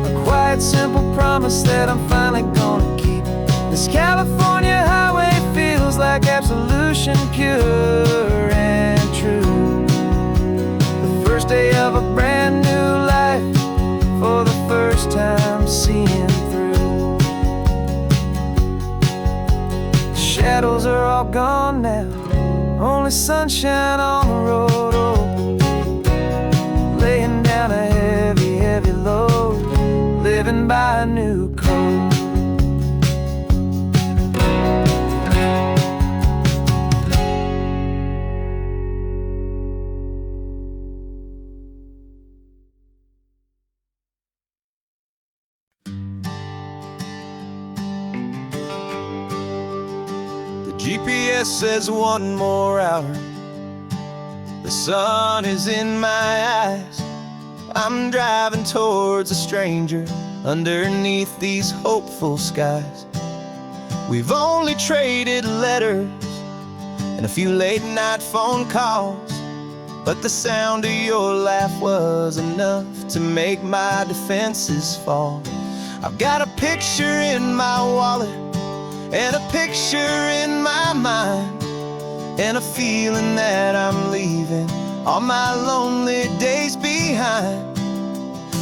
a quiet, simple promise that I'm finally gonna keep. This California highway feels like absolution, pure and true. The first day of a brand new life, for the first time seeing through. The shadows are all gone now, only sunshine on the road. Oh, laying down a heavy, heavy load, living by a new code. GPS says one more hour, the sun is in my eyes. I'm driving towards a stranger underneath these hopeful skies. We've only traded letters and a few late night phone calls, but the sound of your laugh was enough to make my defenses fall. I've got a picture in my wallet and a picture in my mind, and a feeling that I'm leaving all my lonely days behind.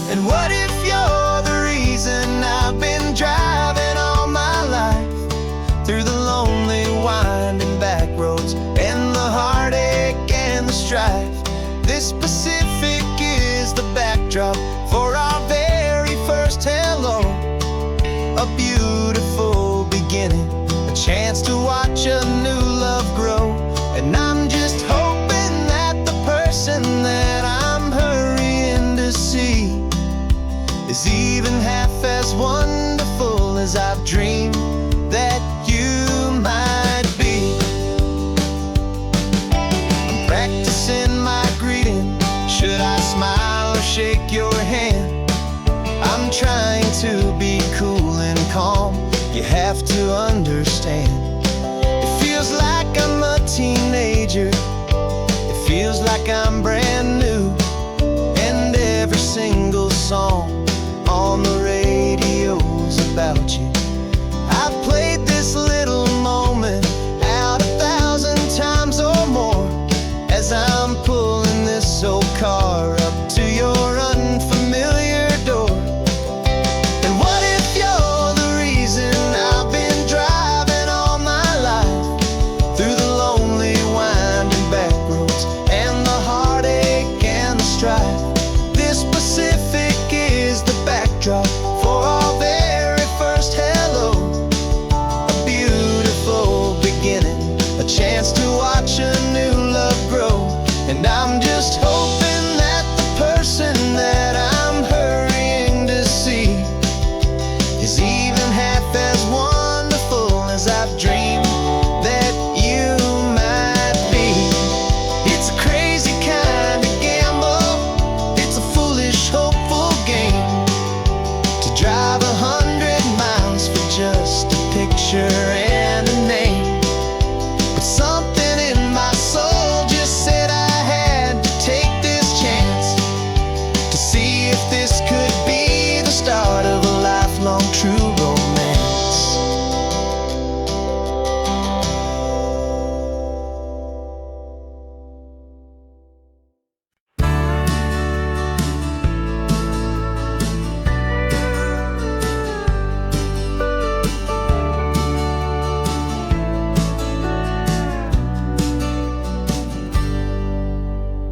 And what if you're the reason I've been driving all my life, through the lonely winding back roads and the heartache and the strife? This Pacific is the backdrop for our very first hello, a beautiful beginning, a chance to watch a new love grow. And I'm just hoping that the person that I'm hurrying to see is even half as wonderful as I've dreamed that you might be. I'm practicing my greeting, should I smile or shake your hand? I'm trying to be cool and calm, you have to understand. It feels like I'm a teenager, it feels like I'm brand new, and every single song on the radio's about you. I've played this little moment out 1,000 times or more, as I'm pulling this old car up to your unfamiliar door. And what if you're the reason I've been driving all my life, through the lonely winding back roads and the heartache and the strife? This Pacific is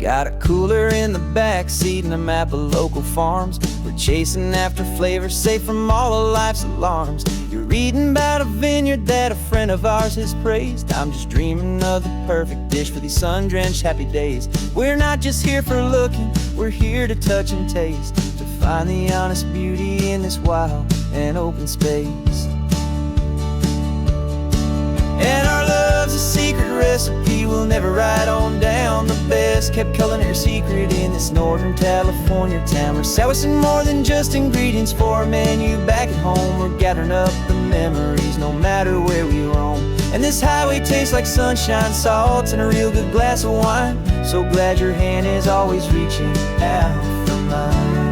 Got a cooler in the back seat and a map of local farms. We're chasing after flavors safe from all of life's alarms. You're reading about a vineyard that a friend of ours has praised. I'm just dreaming of the perfect dish for these sun-drenched happy days. We're not just here for looking, we're here to touch and taste, to find the honest beauty in this wild and open space. And our love's a secret recipe we'll never write on down. The best kept culinary secret in this Northern California town. We're sourcing more than just ingredients for a menu back at home. We're gathering up the memories no matter where we roam. And this highway tastes like sunshine, salt, and a real good glass of wine. So glad your hand is always reaching out for mine.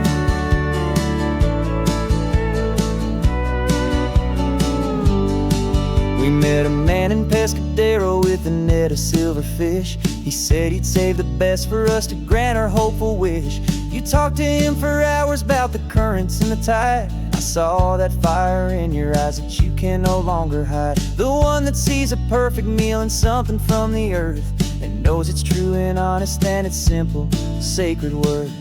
We met a man in Pescadero with a net of silverfish. He said he'd save the best for us to grant our hopeful wish. You talked to him for hours about the currents and the tide. I saw that fire in your eyes that you can no longer hide. The one that sees a perfect meal in something from the earth, and knows it's true and honest and it's simple, sacred worth.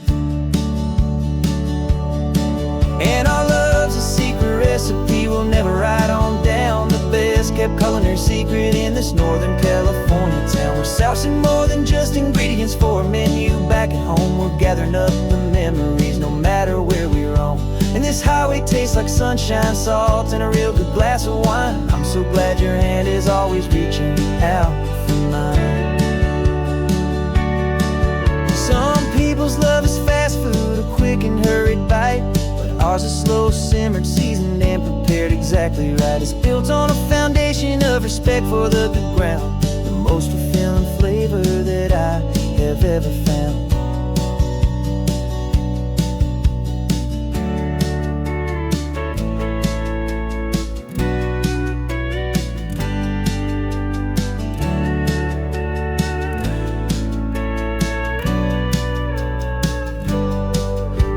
And our love's a secret recipe we'll never write on down. The best kept culinary secret in this Northern California town. We're sourcing more than just ingredients for a menu back at home. We're gathering up the memories no matter where we roam. And this highway tastes like sunshine, salt, and a real good glass of wine. I'm so glad your hand is always reaching out for mine. Some people's love is fast food, a quick and hurried bite. Ours is slow simmered, seasoned, and prepared exactly right. It's built on a foundation of respect for the good ground, the most fulfilling flavor that I have ever found.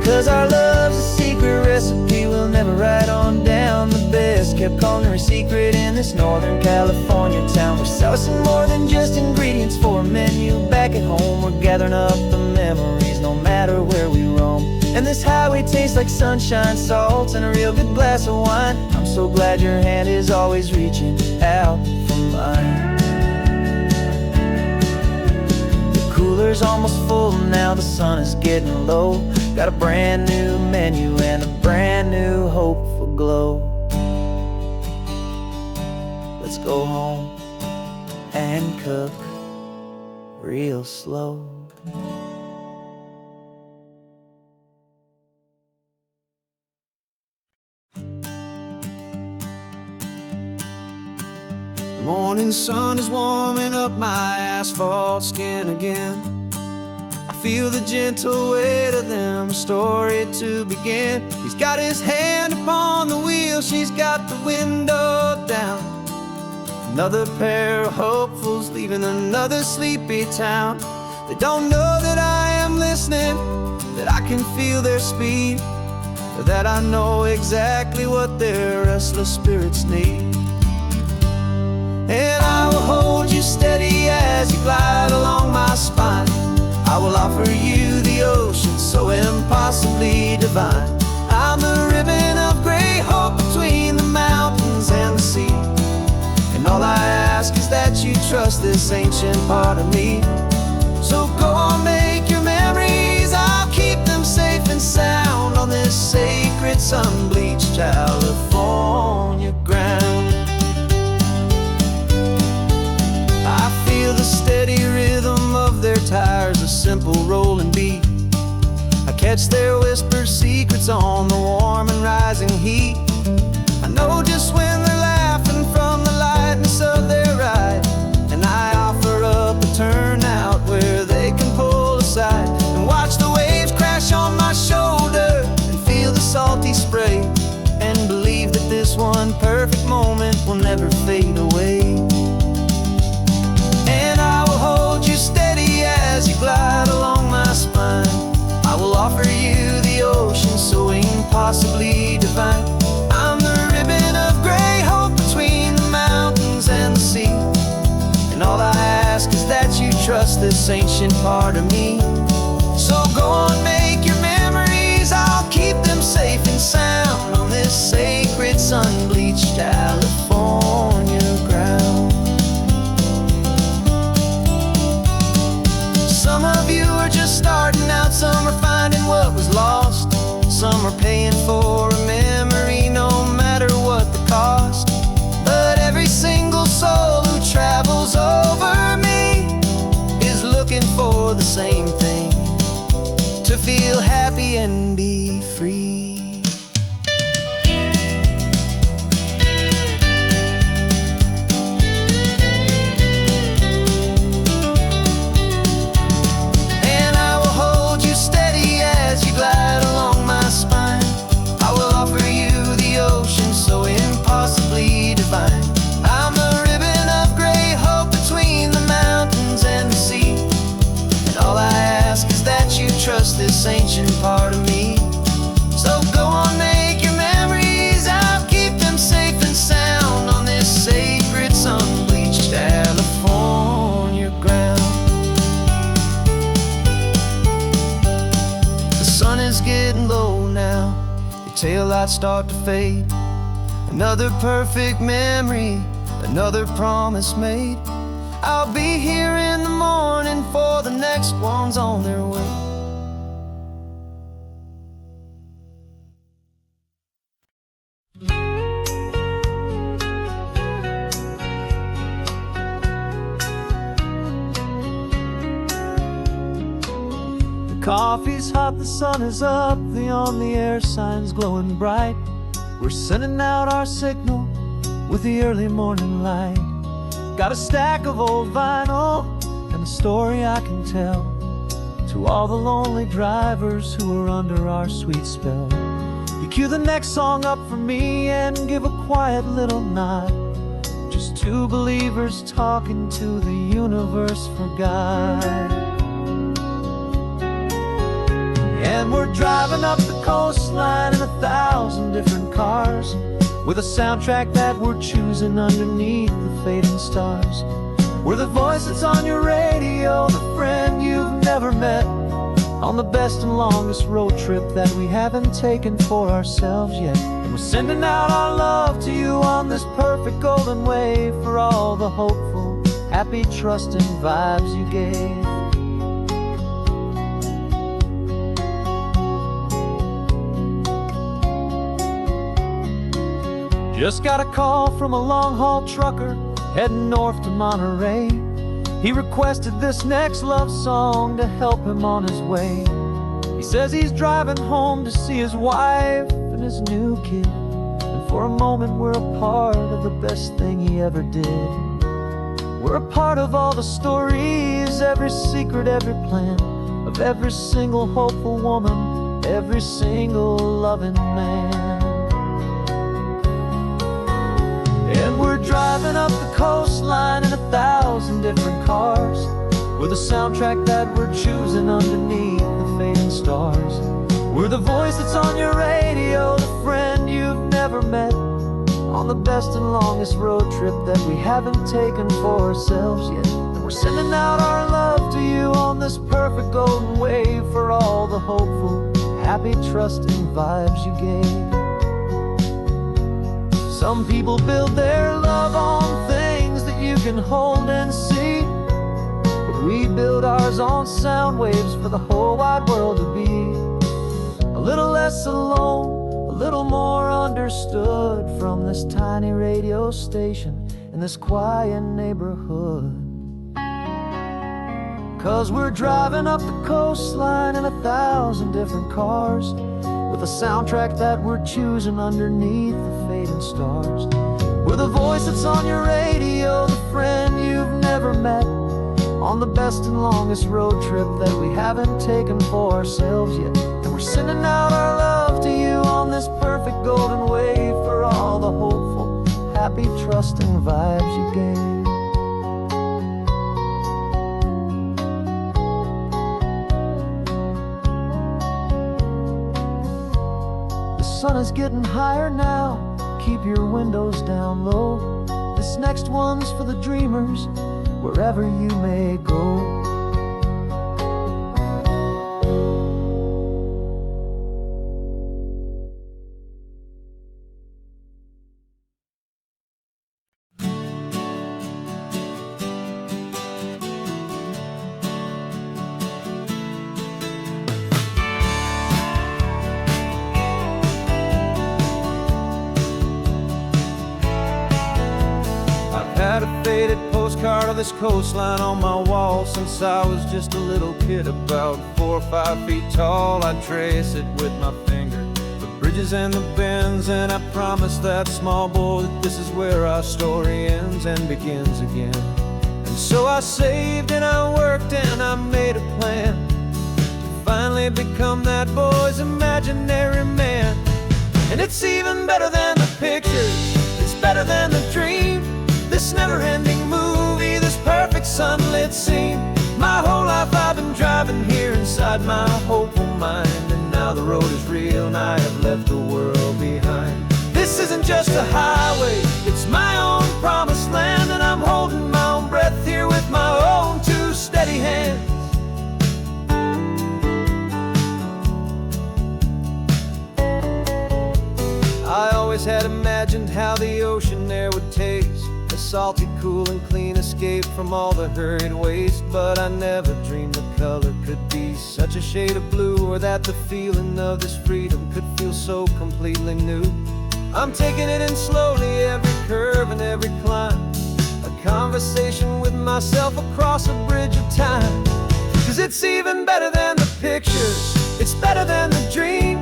'Cause our love's a secret recipe we'll never write on down. The best kept culinary secret in this Northern California town. We're sourcing more than just ingredients for a menu back at home. We're gathering up the memories no matter where we roam. And this highway tastes like sunshine, salt, and a real good glass of wine. I'm so glad your hand is always reaching out for mine. Cooler's almost full now, the sun is getting low. Got a brand new menu and a brand new hopeful glow. Let's go home and cook real slow. The morning sun is warming up my asphalt skin again. I feel the gentle weight of them, a story to begin. He's got his hand upon the wheel, she's got the window down. Another pair of hopefuls leaving another sleepy town. They don't know that I am listening, that I can feel their speed, or that I know exactly what their restless spirits need. And I will hold you steady as you glide along my spine. I will offer you the ocean so impossibly divine. I'm the ribbon of gray hope between the mountains and the sea. And all I ask is that you trust this ancient part of me. So go on, make your memories, I'll keep them safe and sound on this sacred sun-bleached California ground. I feel the steady rhythm of their tires, a simple rolling beat. I catch their whispered secrets on the warm and rising heat. I know just when they're laughing from the lightness of their ride, and I offer up a turnout where they can pull aside and watch the waves crash on my shoulder and feel the salty spray, and believe that this one perfect moment will never fade away. And I will hold you steady as you glide along my spine. I will offer you the ocean so impossibly divine. I'm the ribbon of gray hope between the mountains and the sea. And all I ask is that you trust this ancient part of me. So go on, make your memories, I'll keep them safe and sound on this sacred sun-bleached California ground. Some of you are just starting out, some are finding what was lost, some are paying for a memory no matter what the cost. But every single soul who travels over me is looking for the same thing, to feel happy and be free. And I will hold you steady as you glide along my spine. I will offer you the ocean so impossibly divine. I'm a ribbon of gray hope between the mountains and the sea. And all I ask is that you trust this ancient part of me. So go on, make your memories, I'll keep them safe and sound on this sacred sun-bleached California ground. The sun is getting low now, your taillights start to fade. Another perfect memory, another promise made. I'll be here in the morning for the next ones on their way. The coffee's hot, the sun is up, the on-the-air sign's glowing bright. We're sending out our signal with the early morning light. Got a stack of old vinyl and a story I can tell to all the lonely drivers who are under our sweet spell. You cue the next song up for me and give a quiet little nod. Just two believers talking to the universe for God. And we're driving up the coastline in 1,000 different cars, with a soundtrack that we're choosing underneath the fading stars. We're the voice that's on your radio, the friend you've never met, on the best and longest road trip that we haven't taken for ourselves yet. And we're sending out our love to you on this perfect golden wave for all the hopeful, happy, trusting vibes you gave. Just got a call from a long-haul trucker heading north to Monterey. He requested this next love song to help him on his way. He says he's driving home to see his wife and his new kid, and for a moment we're a part of the best thing he ever did. We're a part of all the stories, every secret, every plan, of every single hopeful woman, every single loving man. And we're driving up the coastline in 1,000 different cars, with a soundtrack that we're choosing underneath the fading stars. We're the voice that's on your radio, the friend you've never met, on the best and longest road trip that we haven't taken for ourselves yet. And we're sending out our love to you on this perfect golden wave for all the hopeful, happy, trusting vibes you gave. Some people build their love on things that you can hold and see, but we build ours on sound waves for the whole wide world to be a little less alone, a little more understood, from this tiny radio station in this quiet neighborhood. 'Cause we're driving up the coastline in 1,000 different cars, with a soundtrack that we're choosing underneath the fading stars. We're the voice that's on your radio, the friend you've never met, on the best and longest road trip that we haven't taken for ourselves yet. And we're sending out our love to you on this perfect golden wave for all the hopeful, happy, trusting vibes you gave. The sun is getting higher now, keep your windows down low. This next one's for the dreamers, wherever you may go. Had a faded postcard of this coastline on my wall since I was just a little kid, about 4 or 5 feet tall. I'd trace it with my finger, the bridges and the bends, and I promised that small boy that this is where our story ends and begins again. And so I saved and I worked and I made a plan to finally become that boy's imaginary man. And it's even better than the pictures, it's better than the dream, this never-ending movie, this perfect sunlit scene. My whole life I've been driving here inside my hopeful mind, and now the road is real and I have left the world behind. This isn't just a highway, it's my own promised land, and I'm holding my own breath here with my own 2 steady hands. I always had imagined how the ocean there would taste, a salty, cool and clean escape from all the hurried waste. But I never dreamed the color could be such a shade of blue, or that the feeling of this freedom could feel so completely new. I'm taking it in slowly, every curve and every climb, a conversation with myself across a bridge of time. 'Cause it's even better than the pictures, it's better than the dream,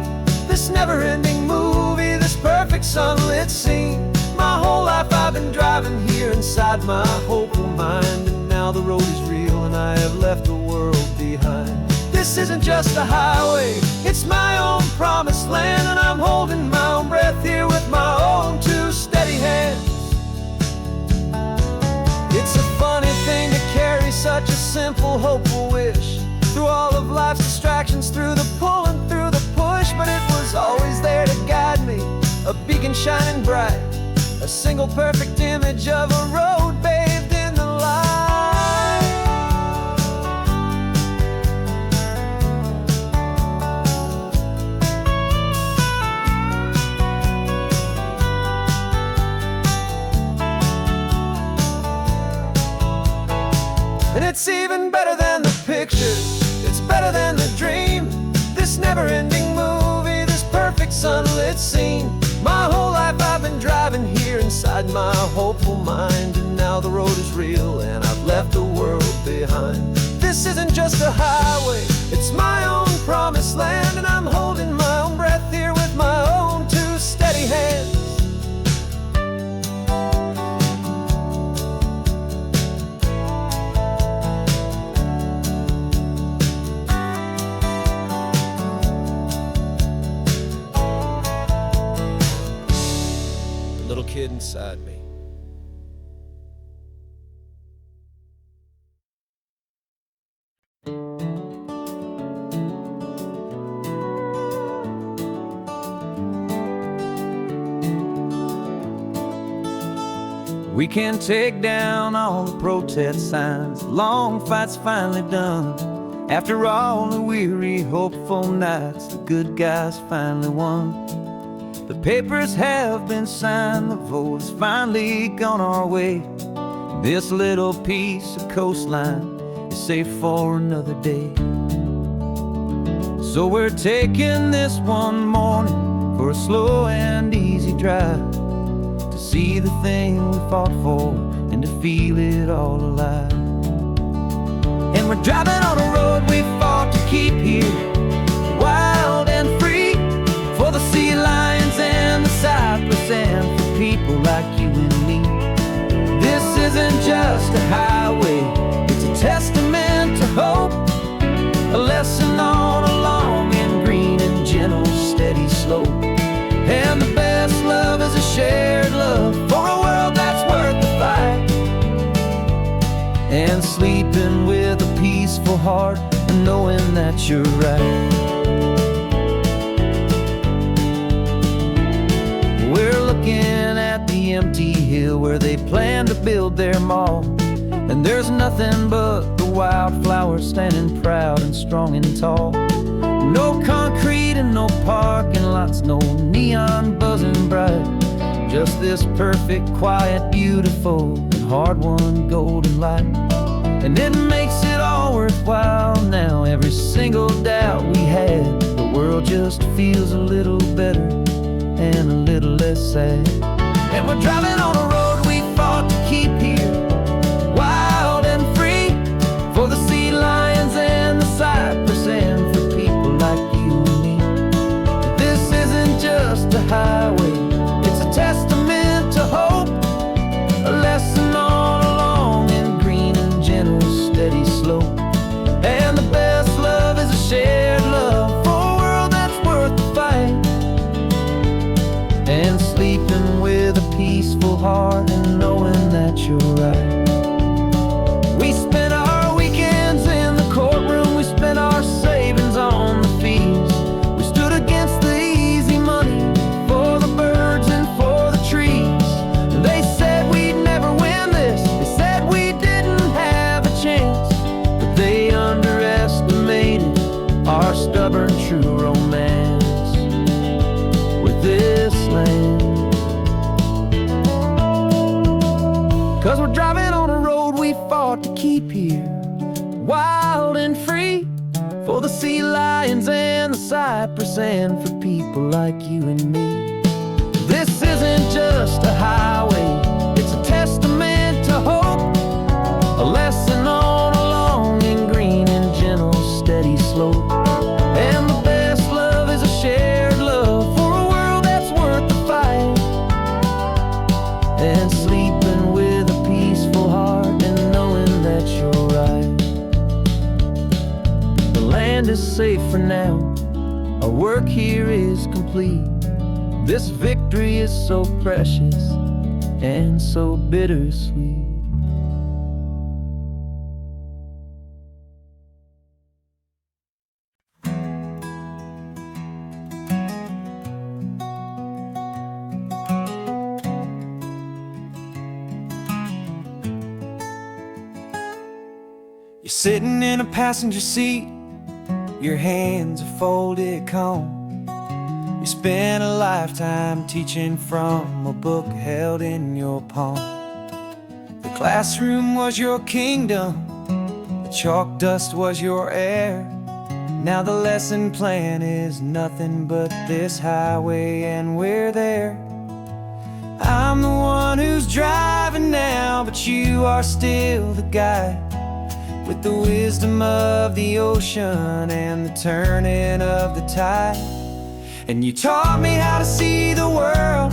this never-ending movie, this perfect sunlit scene. My whole life I've been driving here inside my hopeful mind, and now the road is real and I have left the world behind. This isn't just a highway, it's my own promised land, and I'm holding my own breath here with my own 2 steady hands. It's a funny thing to carry such a simple, hopeful wish through all of life's distractions, through the pull and through the push, but it was always there to guide me, a beacon shining bright, a single perfect image of a road bathed in the light. And it's even better than the pictures, it's better than the dream, this never-ending movie, this perfect sunlit scene. My whole life I've been driving here inside my hopeful mind, and now the road is real and I've left the world behind. This isn't just a highway, it's my own promised land, and I'm holding my own breath here with my own 2 steady hands. Little kid inside me. We can take down all the protest signs, the long fight's finally done. After all the weary, hopeful nights, the good guys finally won. The papers have been signed, the vote has finally gone our way. This little piece of coastline is safe for another day. So we're taking this one morning for a slow and easy drive, to see the thing we fought for and to feel it all alive. And we're driving on a road we fought to keep here, wild and free, for the sea lions and the cypress and for people like you and me. This isn't just a highway, it's a testament to hope, a lesson on a long and green and gentle steady slope. And the best love is a shared love for a world that's worth the fight, and sleeping with a peaceful heart and knowing that you're right. We're looking at the empty hill where they plan to build their mall, And there's nothing but the wildflowers standing proud and strong and tall. No concrete and no parking lots, no neon buzzing bright. Just this perfect, quiet, beautiful, and hard-won golden light. And it makes it all worthwhile now. Every single doubt we had, the world just feels a little better and a little less sad. And we're driving on a road we fought to keep here, wild and free, for the sea lions and the cypress and for people like you and me. This isn't just a highway, it's a testament to hope, a lesson all along in green and gentle, steady slope. And the best love is a shared love for a world that's worth the fight. And sleeping with a peaceful heart and knowing that you're right. We spent our weekends in the courtroom, we spent our savings on the fees. We stood against the easy money for the birds and for the trees. They said we'd never win this, they said we didn't have a chance, but they underestimated our stubborn true romance with this land. 'Cause we're driving on a road we fought to keep here, wild and free, for the sea lions and the cypress and for people like you and me. This isn't just a highway, it's a testament to hope, a lesson all along in green and gentle, steady slope. And the best love is a shared love for a world that's worth the fight. And sleeping with a peaceful heart and knowing that you're right. The land is safe for now, our work here is complete. This victory is so precious and so bittersweet. You're sitting in a passenger seat, your hands are folded calm. You spent a lifetime teaching from a book held in your palm. The classroom was your kingdom, the chalk dust was your air. Now the lesson plan is nothing but this highway and we're there. I'm the one who's driving now, but you are still the guide, with the wisdom of the ocean and the turning of the tide. And you taught me how to see the world,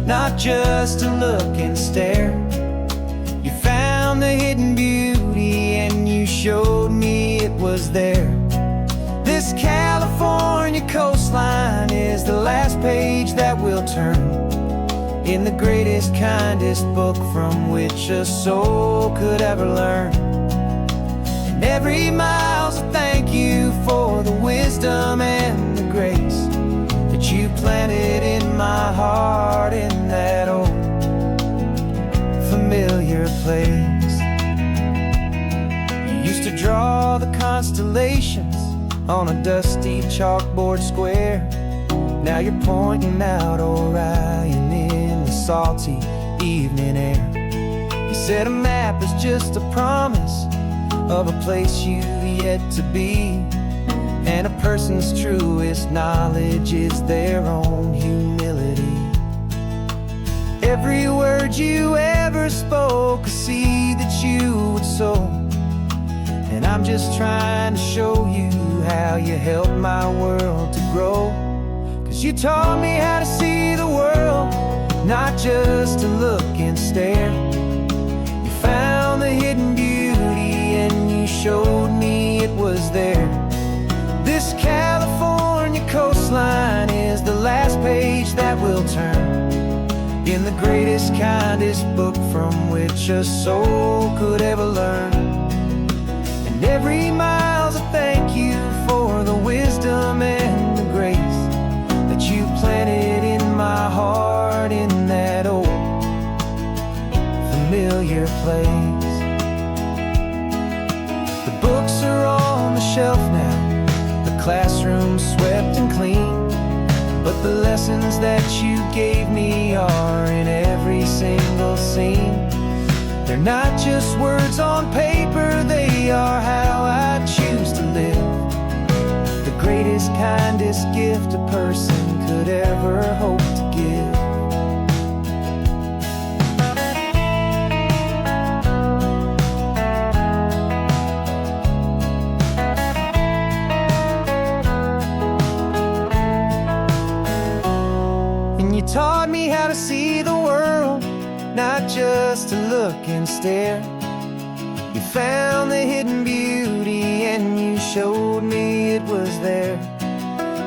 not just to look and stare. You found the hidden beauty and you showed me it was there. This California coastline is the last page that we'll turn in the greatest, kindest book from which a soul could ever learn. And every mile's a thank you for the wisdom and the grace that you planted in my heart in that old familiar place. You used to draw the constellations on a dusty chalkboard square. Now you're pointing out Orion in the salty evening air. You said a map is just a promise of a place you've yet to be, and a person's truest knowledge is their own humility. Every word you ever spoke, a seed that you would sow, and I'm just trying to show you how you helped my world to grow. 'Cause you taught me how to see the world, not just to look and stare. You found the hidden beauty and you showed me it was there. This California coastline is the last page that we'll turn in the greatest, kindest book from which a soul could ever learn. And every mile's a thank you for the wisdom and the grace that you planted in my heart in that old familiar place. classrooms swept and clean, but the lessons that you gave me are in every single scene. They're not just words on paper, they are how I choose to live. The greatest, kindest gift a person could ever hope to give. And you taught me how to see the world, not just to look and stare. You found the hidden beauty and you showed me it was there.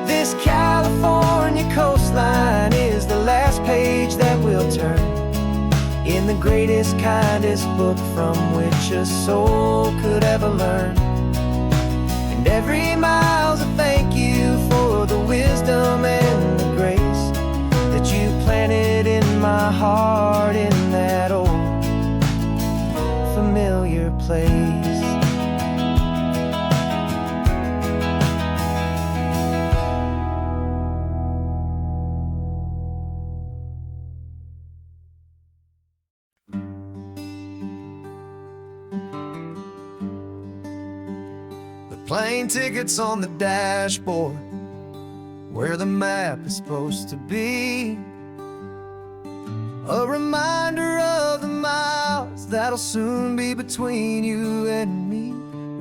This California coastline is the last page that we'll turn in the greatest, kindest book from which a soul could ever learn. And every mile's a thank you for the wisdom and the grace that you planted in my heart in that old familiar place. The plane tickets on the dashboard, where the map is supposed to be, a reminder of the miles that'll soon be between you and me.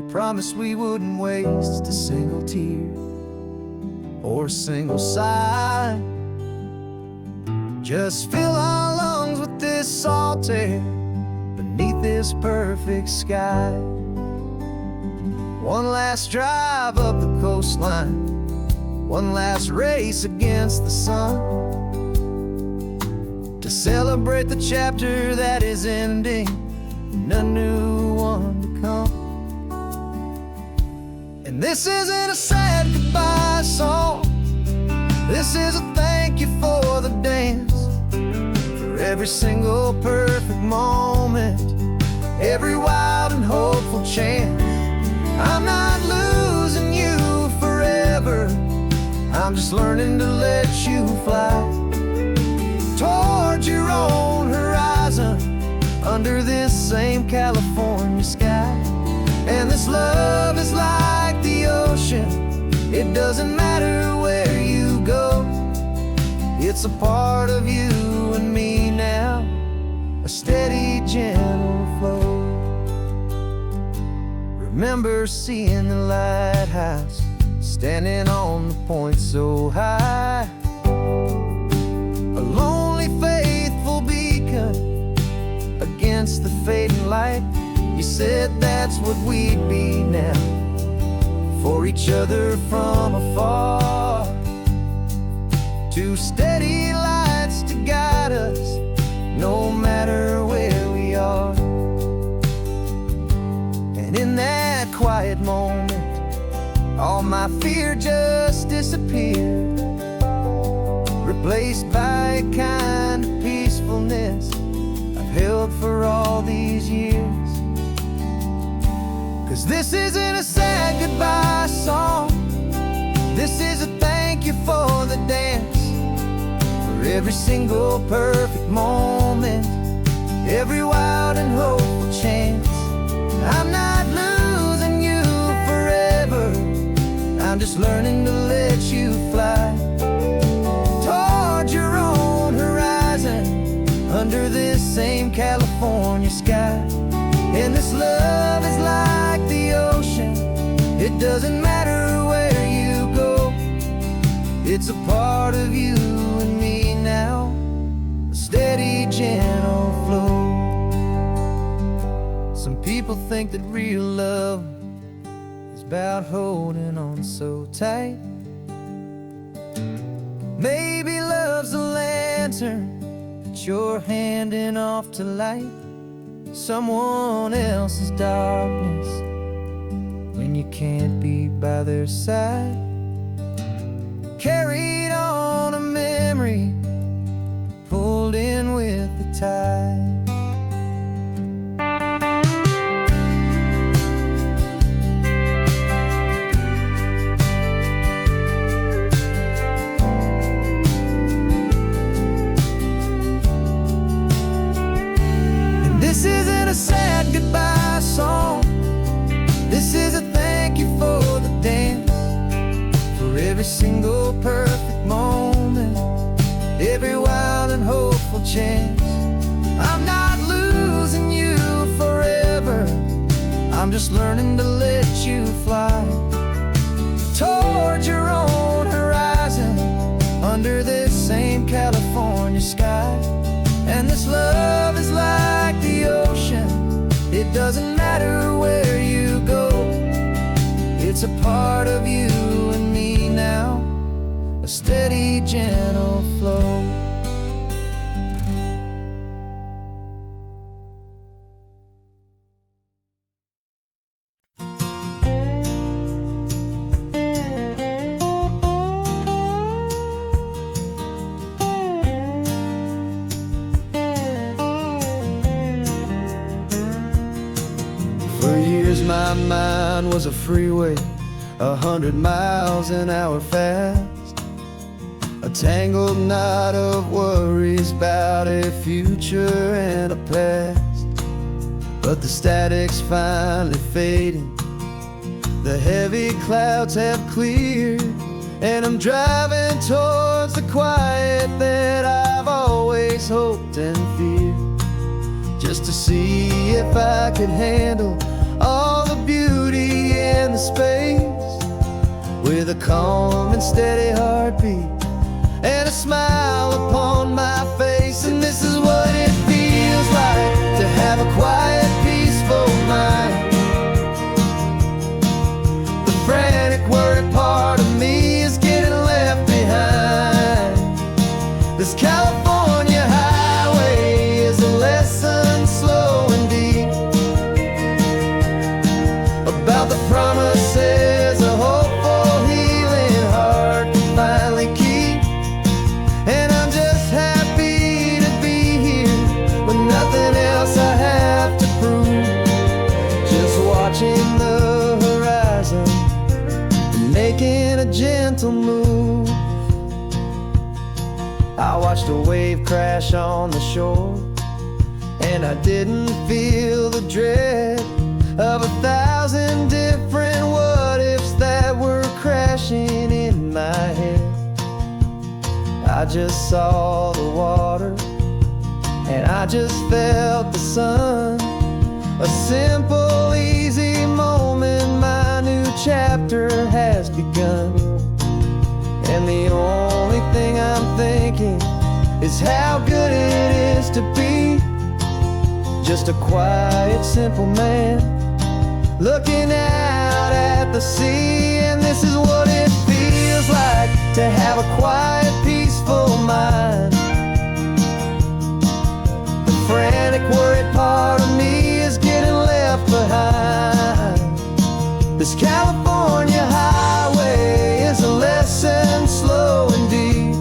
We promised we wouldn't waste a single tear or a single sigh. Just fill our lungs with this salt air beneath this perfect sky. One last drive up the coastline, one last race against the sun, to celebrate the chapter that is ending and a new one to come. And this isn't a sad goodbye song, this is a thank you for the dance, for every single perfect moment, every wild and hopeful chance. I'm not losing you forever, I'm just learning to let you fly towards your own horizon, under this same California sky. And this love is like the ocean, it doesn't matter where you go, it's a part of you and me now, a steady, gentle flow. Remember seeing the lighthouse, standing on the point so high, a lonely, faithful beacon against the fading light. You said that's what we'd be now, for each other from afar. Two steady lights to guide us, no matter where we are. And in that quiet moment, all my fear just disappeared, replaced by a kind of peacefulness I've held for all these years. 'Cause this isn't a sad goodbye song, this is a thank you for the dance, for every single perfect moment, every wild and hopeful chance. I'm not losing you forever, I'm just learning to let you fly towards your own horizon, under this same California sky. And this love is like the ocean, it doesn't matter where you go, it's a part of you and me now, a steady, gentle flow. Some people think that real love is about holding on so tight. Maybe love's a lantern that you're handing off to light someone else's darkness when you can't be by their side. Carried on a memory, pulled in with the tide. single perfect moment, every wild and hopeful chance. I'm not losing you forever, I'm just learning to let you fly towards your own horizon, under this same California sky. And this love is like the ocean, it doesn't matter where you go, it's a part of you and me now, a steady, gentle flow. For years my mind was a freeway, 100 miles an hour fast, a tangled knot of worries about a future and a past. But the static's finally fading, the heavy clouds have cleared, and I'm driving towards the quiet that I've always hoped and feared, just to see if I could handle all the beauty in the space, with a calm and steady heartbeat and a smile upon my face. And this is what it feels like to have a quiet, peaceful mind. The frantic, worried part of me is getting left behind. This California highway is a lesson slow and deep about the promises a hopeful, healing heart can finally keep. And I'm just happy to be here with nothing else I have to prove, just watching the horizon and making a gentle move. I watched a wave crash on the shore, and I didn't feel the dread of 1,000 different what-ifs that were crashing in my head. I just saw the water, and I just felt the sun. A simple, easy moment, my new chapter has begun. And the only thing I'm thinking is how good it is to be just a quiet, simple man looking out at the sea. And this is what it feels like to have a quiet, peaceful mind. The frantic, worried part of me is getting left behind. This California highway is a lesson slow and deep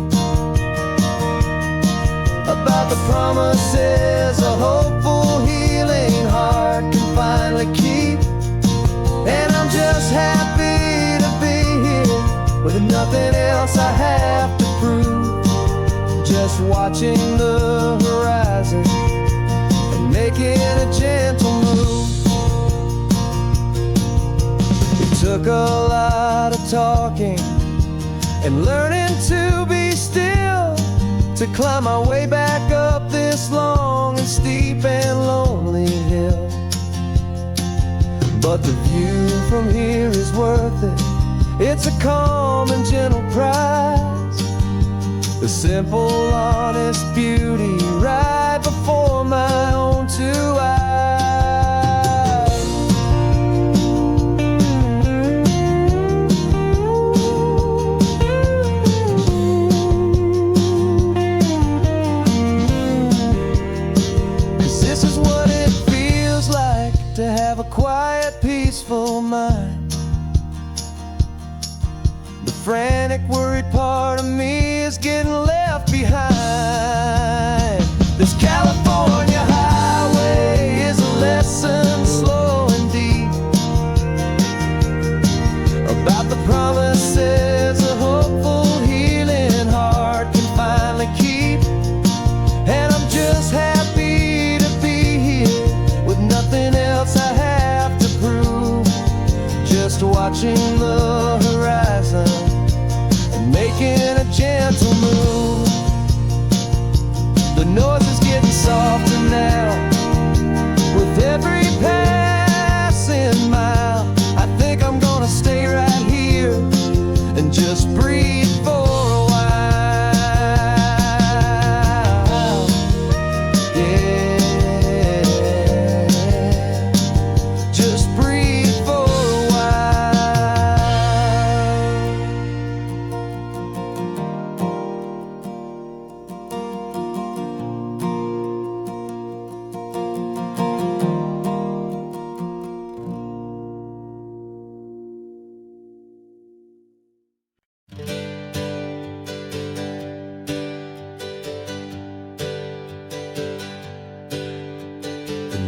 about the promises a hopeful, healing heart can finally keep. And I'm just happy to be here with nothing else I have to prove, just watching the horizon and making a gentle move. It took a lot of talking and learning to be still to climb my way back up this long and steep and lonely hill. But the view from here is worth it, it's a calm and gentle prize, the simple, honest beauty right before my own two eyes. To have a quiet, peaceful mind. The frantic, worried part of me is getting left behind. This California highway is a lesson slow and deep about the promises a hopeful, healing heart can finally keep. And I'm just happy to be here with nothing else I have to prove, just watching the horizon and making a gentle move. The noise is getting softer now with every passing mile. I think I'm gonna stay right here and just breathe for a while. Yeah, just breathe for a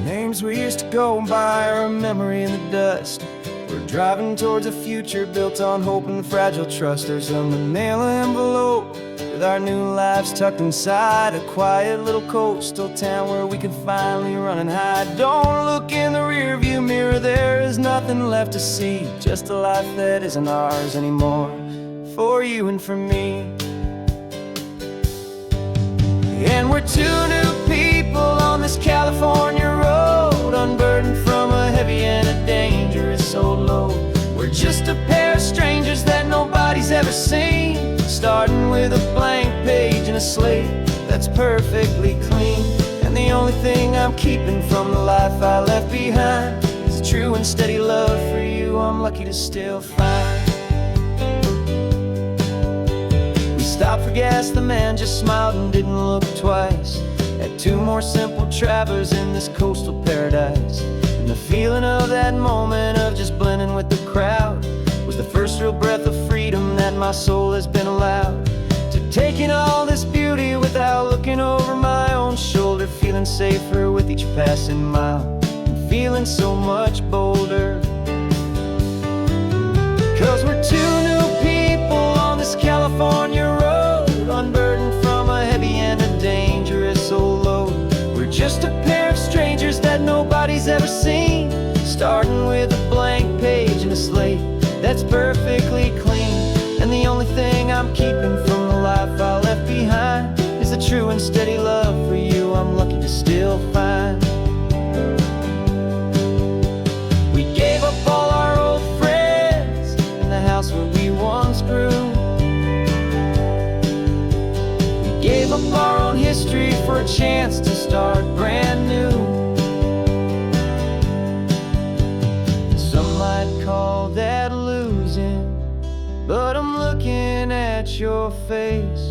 names we used to go by are a memory in the dust. We're driving towards a future built on hope and fragile trust. There's a manila envelope with our new lives tucked inside, a quiet little coastal town where we can finally run and hide. Don't look in the rearview mirror, there is nothing left to see, just a life that isn't ours anymore, for you and for me. And we're two new people on this California road, unburdened from a heavy and a dangerous old load. We're just a pair of strangers that nobody's ever seen, starting with a blank page and a slate that's perfectly clean. And the only thing I'm keeping from the life I left behind is a true and steady love for you I'm lucky to still find. Stopped for gas, the man just smiled and didn't look twice. Had two more simple travelers in this coastal paradise. And the feeling of that moment of just blending with the crowd was the first real breath of freedom that my soul has been allowed to take in all this beauty without looking over my own shoulder, feeling safer with each passing mile and feeling so much bolder. 'Cause we're two new people on this California road, unburdened from a heavy and a dangerous old load. We're just a pair of strangers that nobody's ever seen, starting with a blank page and a slate that's perfectly clean. And the only thing I'm keeping from the life I left behind is a true and steady love for you I'm lucky to still find. We gave up all our old friends in the house where we once grew. Gave up our own history for a chance to start brand new. Some might call that losing, but I'm looking at your face,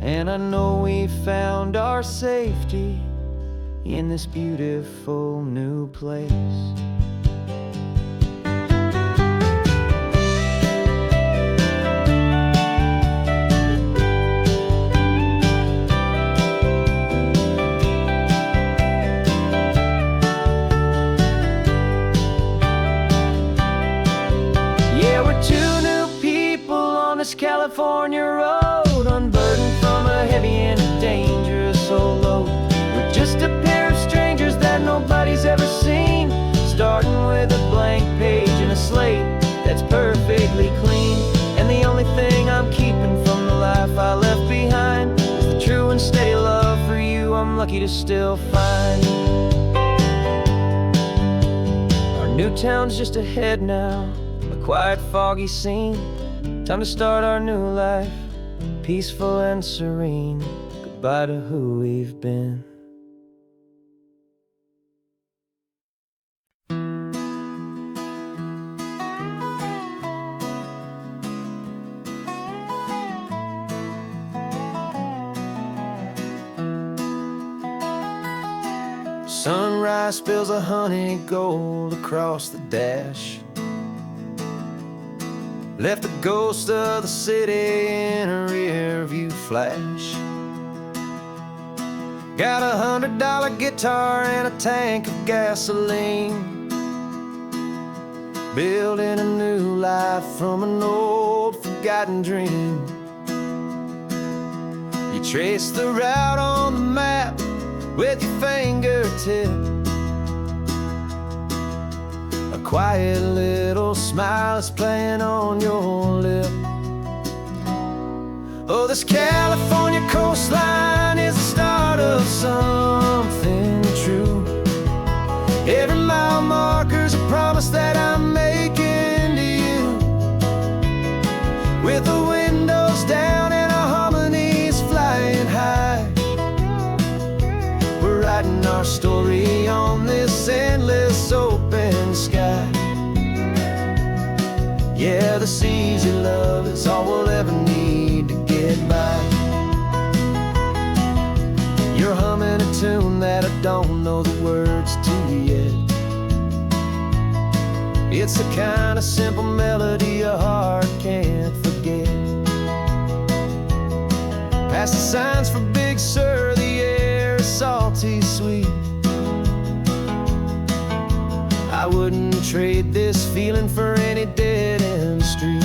and I know we found our safety in this beautiful new place. California road, unburdened from a heavy and a dangerous old load. We're just a pair of strangers that nobody's ever seen, starting with a blank page and a slate that's perfectly clean. And the only thing I'm keeping from the life I left behind is the true and steady love for you I'm lucky to still find. Our new town's just ahead now, a quiet, foggy scene. Time to start our new life, peaceful and serene. Goodbye to who we've been. Sunrise spills a honey gold across the dash, left the ghost of the city in a rear view flash. Got a $100 guitar and a tank of gasoline, building a new life from an old forgotten dream. You trace the route on the map with your fingertip, a quiet little smile is playing on your lip. Oh, this California coastline is the start of something true. Every mile marker's a promise that I'm making to you. With the windows down and our harmonies flying high, we're writing our story on this endless open sky. Yeah, this easy love is all we'll ever need to get by. You're humming a tune that I don't know the words to yet. It's the kind of simple melody a heart can't forget. Past the signs for Big Sur, the air is salty sweet. I wouldn't trade this feeling for any dead-end street.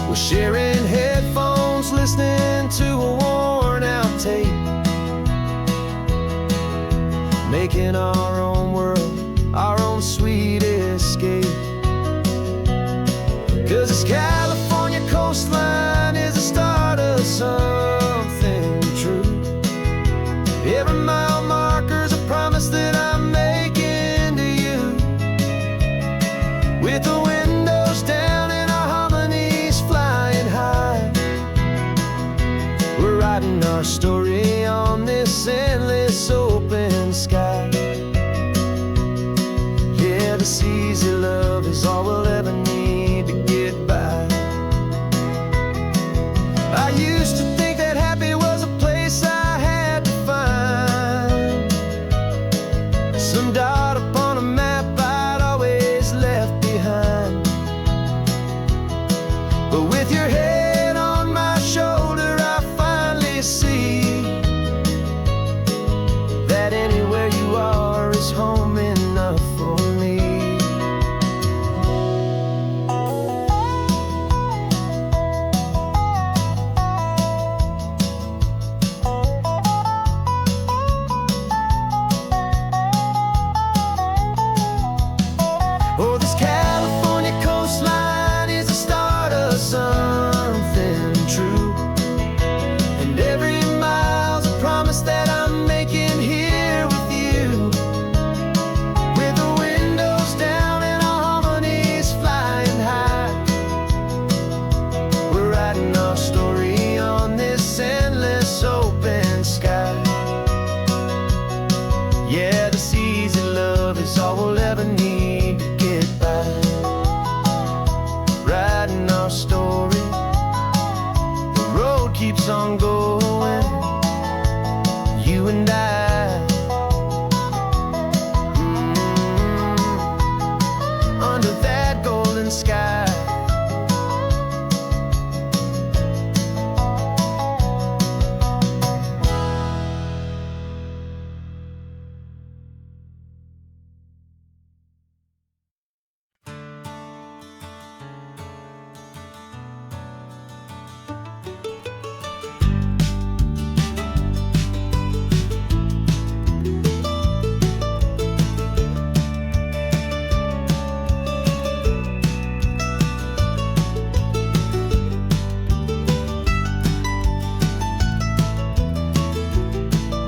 We're sharing headphones, listening to a worn-out tape, making our own world, our own sweet escape. 'Cause this California coastline is the start of something true. Every mile marker's a promise that I'm making to you. With the windows down and our harmonies flying high, we're writing our story on this endless open sky. Yeah, this easy love is all we'll ever need to get by. I used to think that happy was a place I had to find, some dot upon a map I'd always left behind. But with your head on my shoulder, I finally see that anywhere you are is home enough for me. Oh, this California coastline is the start of something true. And every mile's a promise that I'm making here with you. With the windows down and our harmonies flying high, we're writing our story on this endless open sky. Yeah, this easy love is all we'll ever need to get by. Writing our story, the road keeps on going, you and I. Under that golden sky.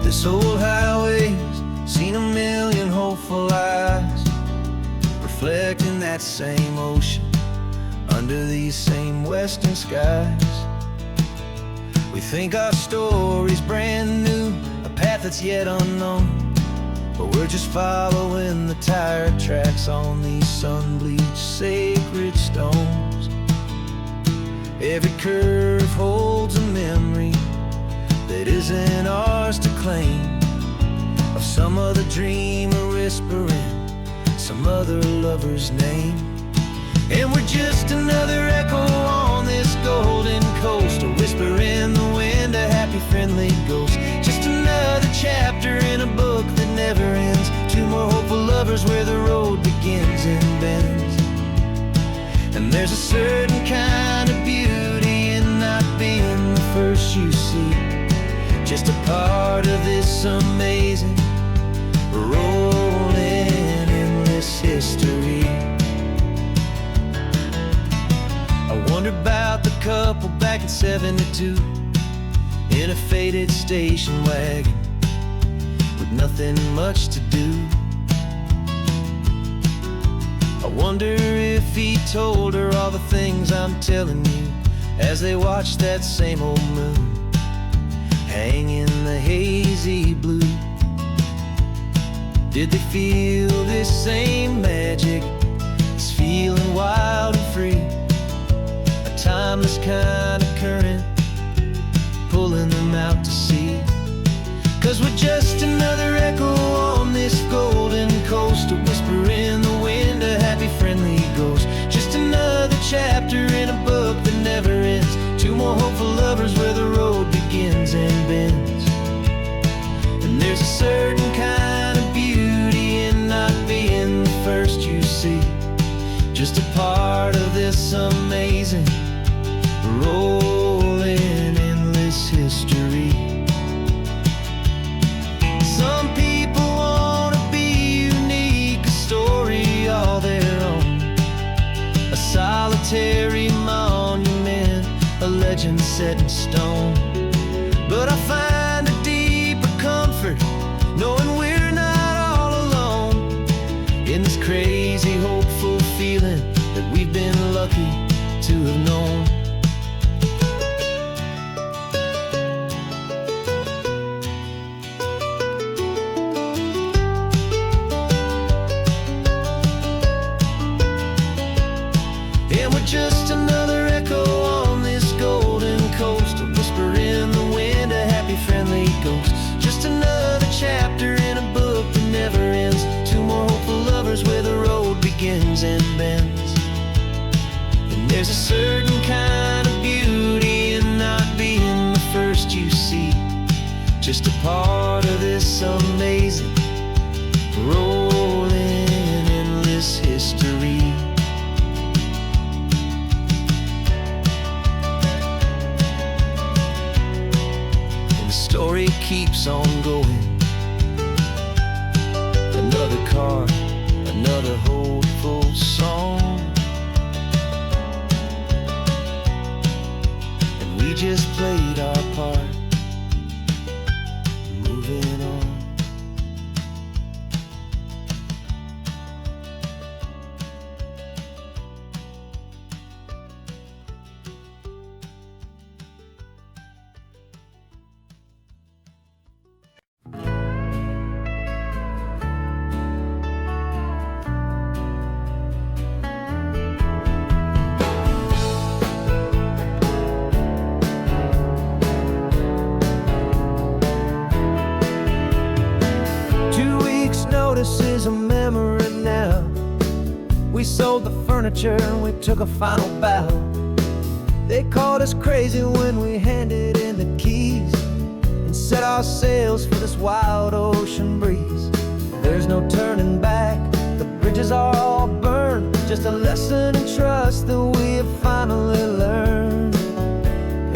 This old highway's seen a million hopeful eyes, reflecting that same ocean under these same western skies. We think our story's brand new, a path that's yet unknown, but we're just following the tire tracks on these sun-bleached sacred stones. Every curve holds a memory that isn't ours to claim, of some other dreamer whispering some other lover's name. And we're just another echo on this golden coast, a whisper in the wind, a happy friendly ghost. Just another chapter in a book that never ends, two more hopeful lovers where the road begins and bends. And there's a certain kind of beauty in not being the first you see, just a part of this amazing rolling endless history. I wonder about the couple back in '72 in a faded station wagon with nothing much to do. I wonder if he told her all the things I'm telling you as they watched that same old moon hang in the hazy blue. Did they feel this same magic, this feeling wild and free, a timeless kind of current pulling them out to sea? 'Cause we're just another echo on this golden coast, a whisper in the wind, a happy friendly ghost. Just another chapter in a book that never ends, two more hopeful lovers where the road begins and bends. And there's a certain kind of beauty in not being the first you see, just a part of this amazing rolling endless history. Some people wanna be unique, a story all their own, a solitary monument, a legend set in stone. But I find a deeper comfort knowing we're not all alone in this crazy, hopeful feeling that we've been lucky to have known. And we're just another echo on this golden coast, a whisper in the wind, a happy friendly ghost. Just another chapter in a book that never ends, two more hopeful lovers where the road begins and bends. And there's a certain kind of beauty in not being the first you see, just a part of this amazing rolling endless history. Story keeps on going. Another car, another hopeful song, and we just played our part, moving on. Notice is a memory now. We sold the furniture and we took a final bow. They called us crazy when we handed in the keys and set our sails for this wild ocean breeze. There's no turning back, the bridges are all burned, just a lesson in trust that we have finally learned.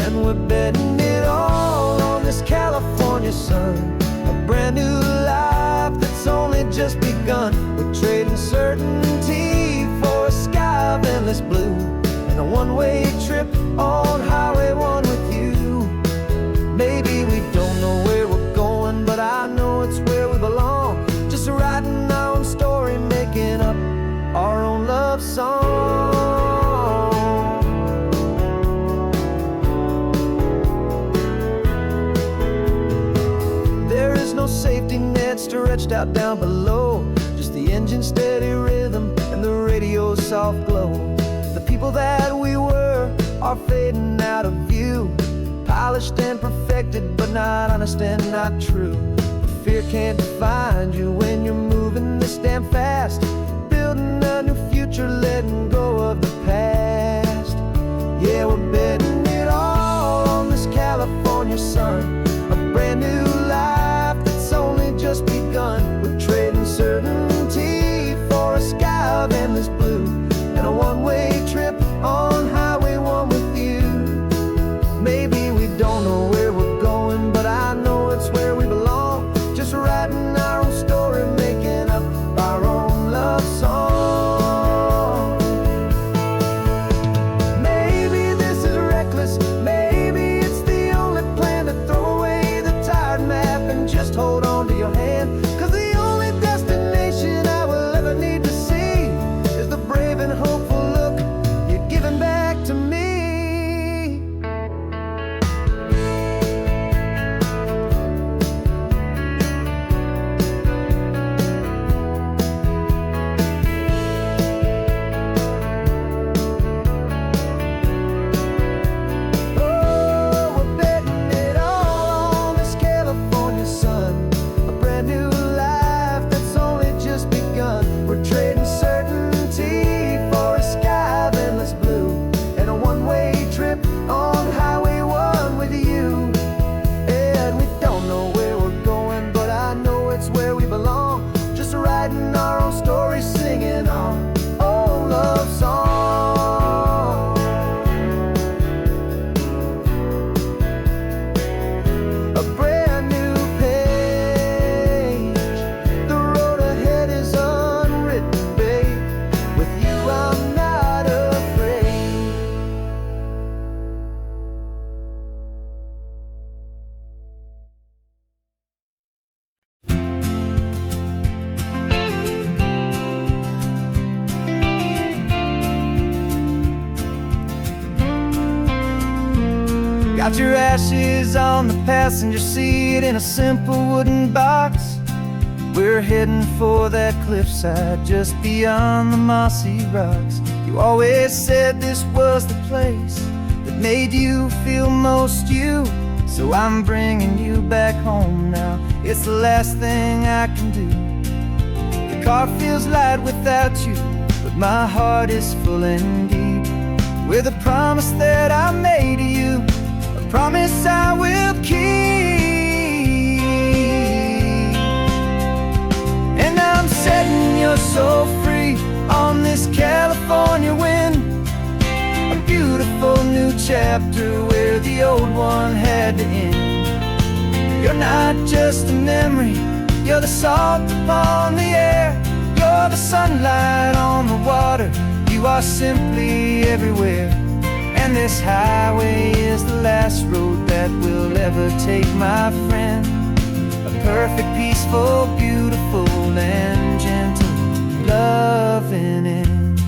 And we're betting it all on this California sun, a brand new life that's only just begun. We're trading certainty for a sky of endless blue and a one-way trip on Highway 1 with you. Maybe we don't know where we're going, but I know it's where we belong. Just writing our own story, making up our own love song. There is no safety net stretched out down below, just the engine's steady rhythm and the radio's soft glow. The people that we were are fading out of view, polished and perfected, but not honest and not true. Fear can't define you when you're moving this damn fast, building a new future, letting go of the past. Yeah, we're betting it all on this California sun, a brand new life that's only just begun. We're trading certainty for a sky of endless blue and a one-way trip on Highway 1 with you. Maybe we don't know where we're going, but I know it's where we belong. Just writing our own story, making up our own love Got your ashes on the passenger seat in a simple wooden box. We're heading for that cliffside just beyond the mossy rocks. You always said this was the place that made you feel most you. So I'm bringing you back home now. It's the last thing I can do. The car feels light without you, but my heart is full and deep with a promise that I made to you, a promise I will keep. And I'm setting your soul free on this California wind, a beautiful new chapter where the old one had to end. You're not just a memory, you're the salt upon the air, you're the sunlight on the water, you are simply everywhere. And this highway is the last road that we'll ever take, my friend. A perfect, peaceful, beautiful, and gentle, loving end.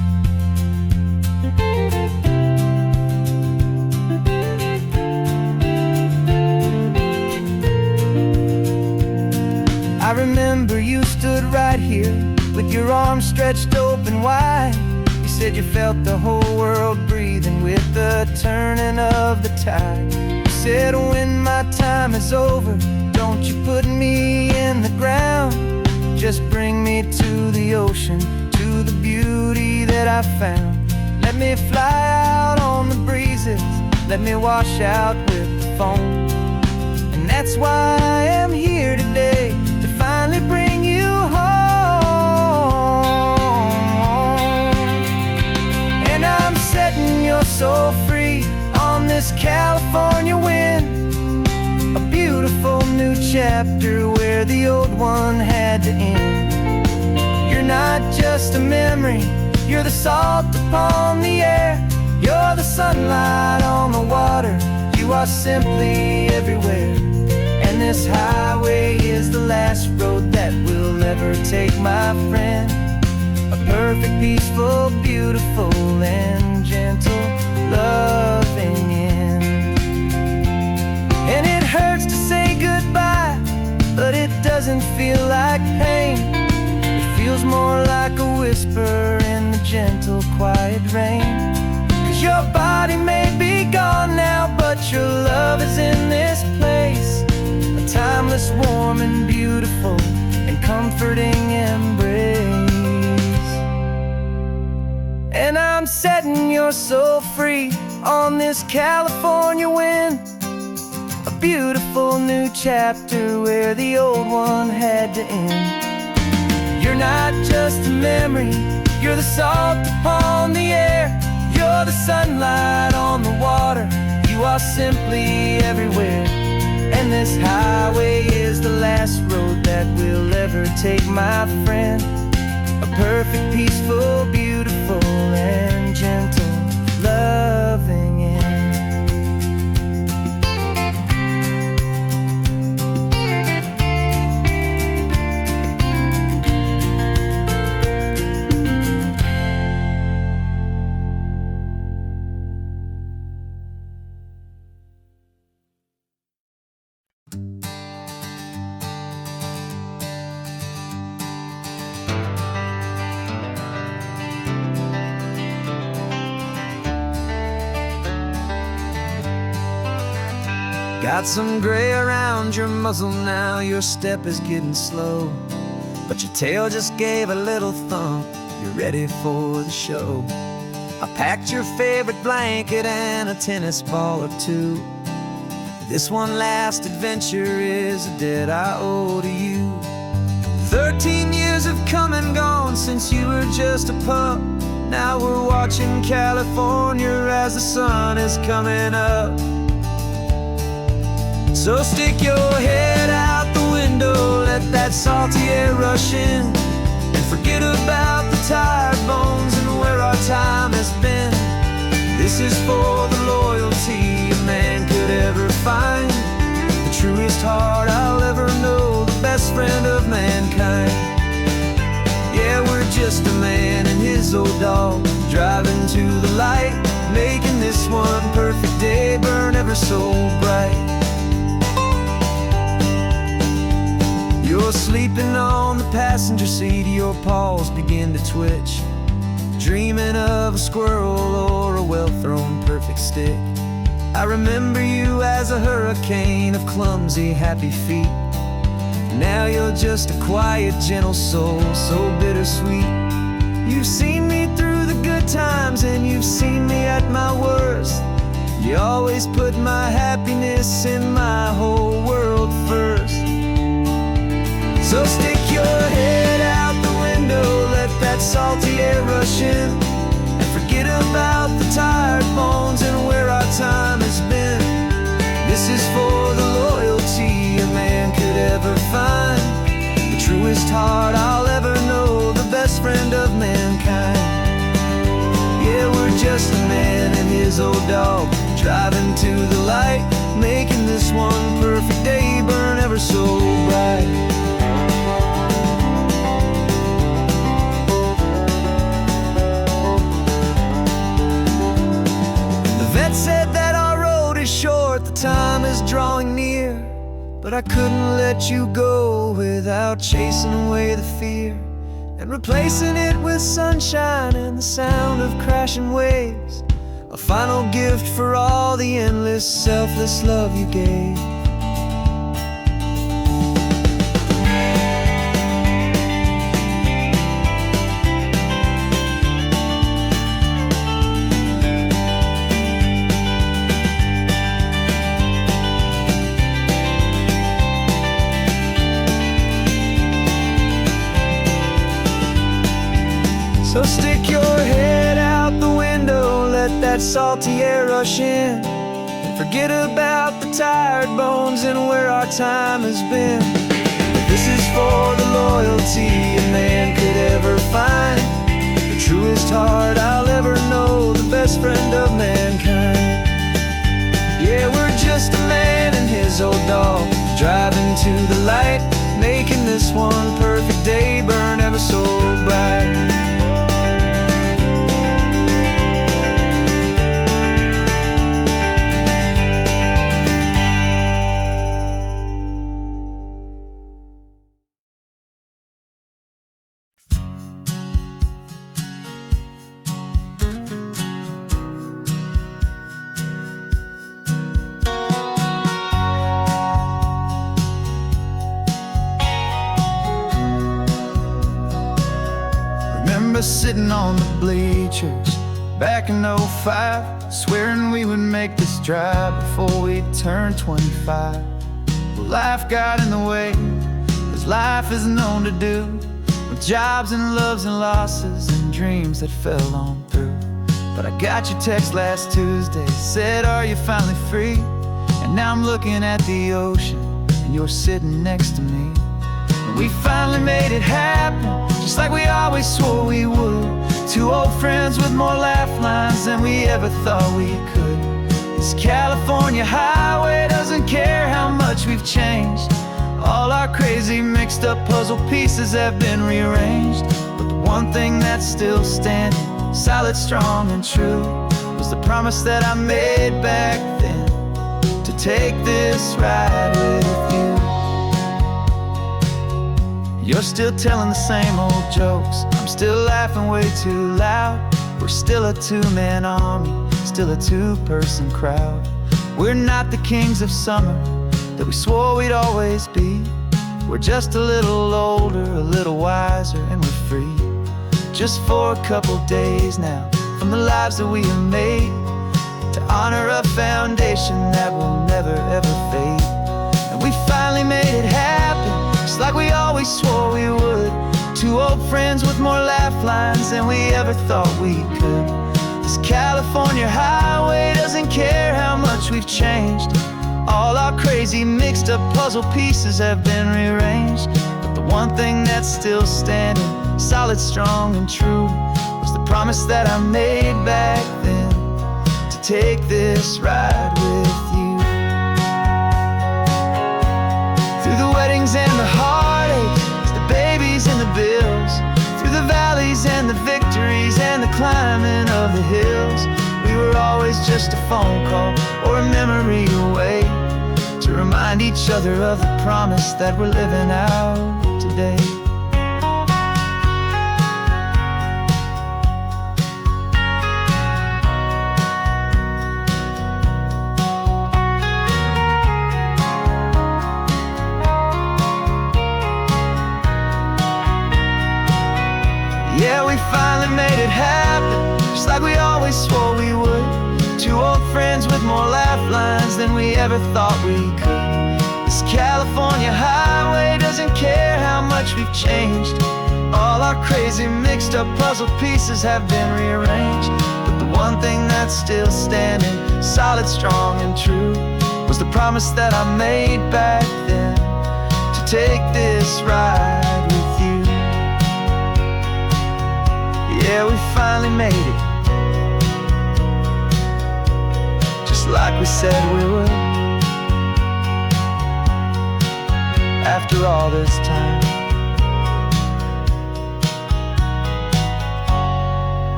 I remember you stood right here with your arms stretched open wide. You said you felt the whole world breathing with the turning of the tide. You said when my time is over, don't you put me in the ground, just bring me to the ocean, to the beauty that I found. Let me fly out on the breezes, let me wash out with the foam. And that's why I am here today, to finally bring you home. And I'm setting your soul free on this California wind, a beautiful new chapter where the old one had to end. You're not just a memory, you're the salt upon the air, you're the sunlight on the water, you are simply everywhere. And this highway is the last road that we'll ever take, my friend. A perfect, peaceful, beautiful, and gentle, loving end. And it hurts to say goodbye, but it doesn't feel like pain. It feels more like a whisper in the gentle, quiet rain. 'Cause your body may be gone now, but your love is in this place, a timeless, warm, and beautiful, and comforting embrace. And I'm setting your soul free on this California wind, a beautiful new chapter where the old one had to end. You're not just a memory, you're the salt upon the air, you're the sunlight on the water, you are simply everywhere. And this highway is the last road that we'll ever take, my friend. A perfect, peaceful, beautiful, and gentle, loving end. Got some gray around your muzzle now, your step is getting slow, but your tail just gave a little thump, you're ready for the show. I packed your favorite blanket and a tennis ball or two. This one last adventure is a debt I owe to you. 13 years have come and gone since you were just a pup. Now we're watching California as the sun is coming up. So stick your head out the window, let that salty air rush in, and forget about the tired bones and where our time has been. This is for the loyalty a man could ever find, the truest heart I'll ever know, the best friend of mankind. Yeah, we're just a man and his old dog, driving to the light, making this one perfect day burn ever so bright. You're sleeping on the passenger seat, your paws begin to twitch, dreaming of a squirrel or a well-thrown perfect stick. I remember you as a hurricane of clumsy, happy feet. Now you're just a quiet, gentle soul, so bittersweet. You've seen me through the good times and you've seen me at my worst. You always put my happiness in my whole world first. So stick your head out the window, let that salty air rush in, and forget about the tired bones and where our time has been. This is for the loyalty a man could ever find, the truest heart I'll ever know, the best friend of mankind. Yeah, we're just a man and his old dog, driving to the light, making this one perfect day burn ever so bright. Said that our road is short, the time is drawing near, but I couldn't let you go without chasing away the fear and replacing it with sunshine and the sound of crashing waves, a final gift for all the endless, selfless love you gave. So stick your head out the window, let that salty air rush in, and forget about the tired bones and where our time has been. This is for the loyalty a man could ever find, the truest heart I'll ever know, the best friend of mankind. Yeah, we're just a man and his old dog, driving to the light, making this one perfect day burn ever so bright. Sitting on the bleachers back in '05, swearing we would make this drive before we turned 25. Well, life got in the way, as life is known to do, with jobs and loves and losses and dreams that fell on through. But I got your text last Tuesday, said, are you finally free? And now I'm looking at the ocean and you're sitting next to me. And we finally made it happen, just like we always swore we would. Two old friends with more laugh lines than we ever thought we could. This California highway doesn't care how much we've changed. All our crazy mixed up puzzle pieces have been rearranged, but the one thing that's still standing, solid, strong and true, was the promise that I made back then, to take this ride with you. You're still telling the same old jokes, I'm still laughing way too loud. We're still a two-man army, still a two-person crowd. We're not the kings of summer that we swore we'd always be. We're just a little older, a little wiser, and we're free. Just for a couple days now, from the lives that we have made, to honor a foundation that will never ever fade. And we finally made it happen, just like we always swore we would. Two old friends with more laugh lines than we ever thought we could. This California highway doesn't care how much we've changed. All our crazy mixed up puzzle pieces have been rearranged, but the one thing that's still standing, solid, strong and true, was the promise that I made back then, to take this ride with you. Through the weddings and the heartaches, the babies and the bills, through the valleys and the victories and the climbing of the hills, we were always always just a phone call or a memory away, to remind each other of the promise that we're living out today. Yeah, we finally made it happen, just like we always swore we would. Two old friends with more laugh lines than we ever thought we could. This California highway doesn't care how much we've changed. All our crazy mixed up puzzle pieces have been rearranged, but the one thing that's still standing, solid, strong and true, was the promise that I made back then, to take this ride with you. Yeah, we finally made it, just like we said we would. After all this time,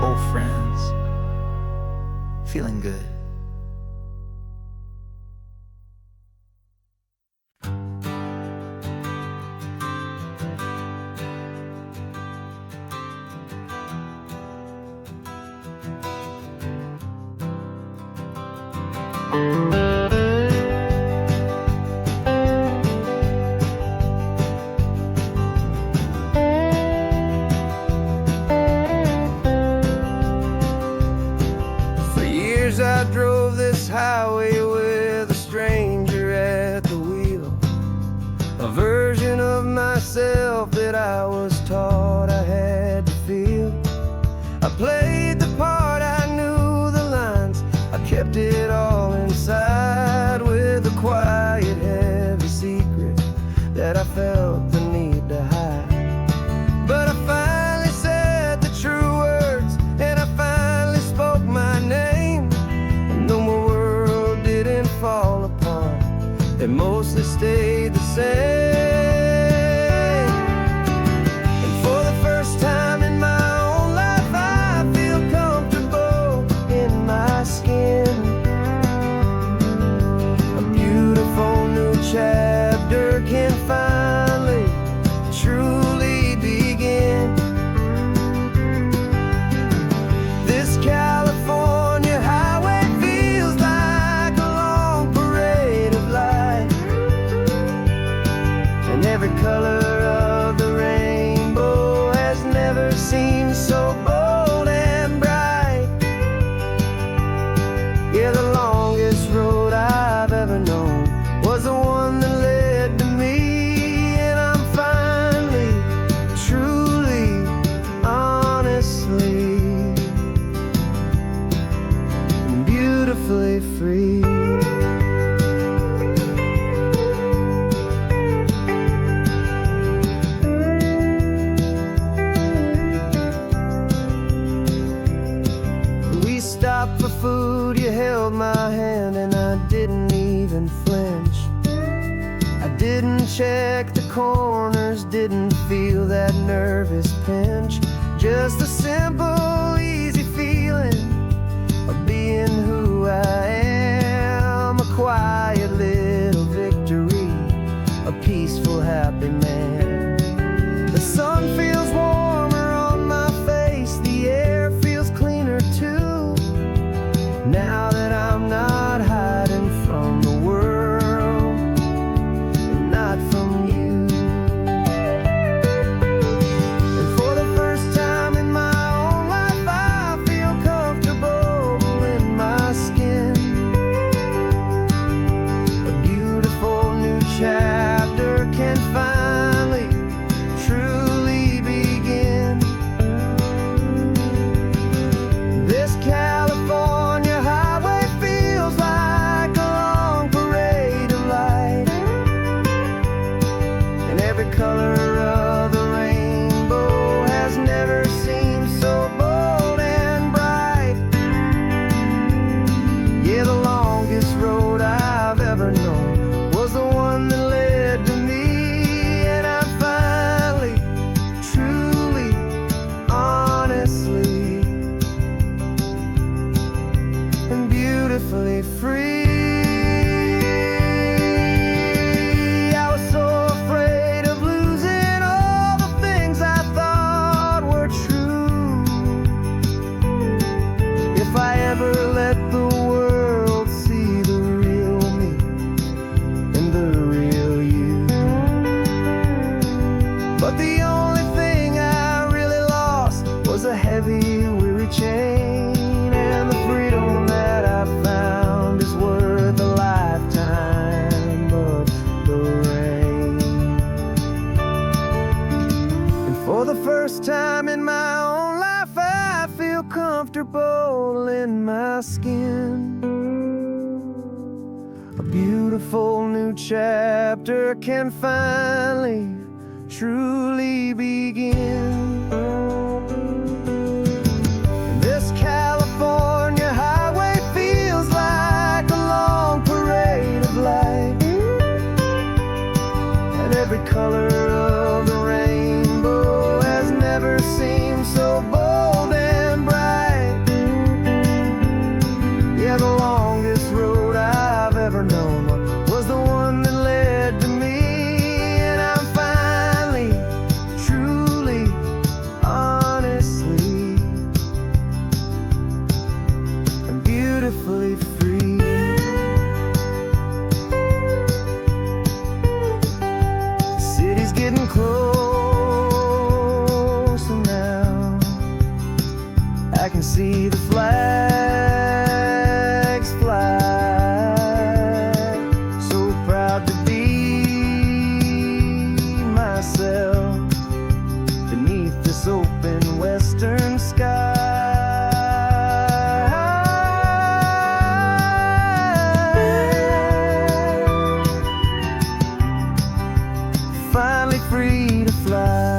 old friends, feeling good.
For years I drove this highway with a stranger at the wheel, a version of myself that I was taught I had to feel. I played the part, I knew the lines, I kept it all inside, with a quiet, heavy secret that I felt the need to hide. But I finally said the true words, and I finally spoke my name, and though my world didn't fall apart, it mostly stayed the same. And for the first time in my own life, I feel comfortable in my skin. A beautiful new chapter can finally truly begin. This California highway feels like a long parade of light, and every color of the rainbow has never seemed so bold and bright. Yeah, the longest road I've ever known was the one that led to me, and I'm finally, truly, honestly, beautifully free. We stopped for food, you held my hand, and I didn't even flinch. I didn't check the corners, didn't feel that nervous pinch. Just a simple, easy feeling of being who I am. A quiet little victory, a peaceful, happy man. The sun feels warmer on my face, the air feels cleaner too, now that I'm not hiding from the world, and not from you. And for the first time in my own life, beautifully free. I was so afraid of losing all the things I thought were true. If I ever let the world see the real me and the real you. But the only thing I really lost was a heavy, weary chain, and the freedom that I found is worth a lifetime of the rain. And for the first time in my own life, I feel comfortable in my skin. A beautiful new chapter can finally truly begin. This California highway feels like a long parade of light, and every color of the rainbow has never seemed so bold and bright. Yeah, the longest road I've ever known was the one that led to me, and I'm finally, truly, honestly, I'm beautifully free. The city's getting closer now. I can see the flags fly. So proud to be myself beneath this open western sky. Finally free to fly.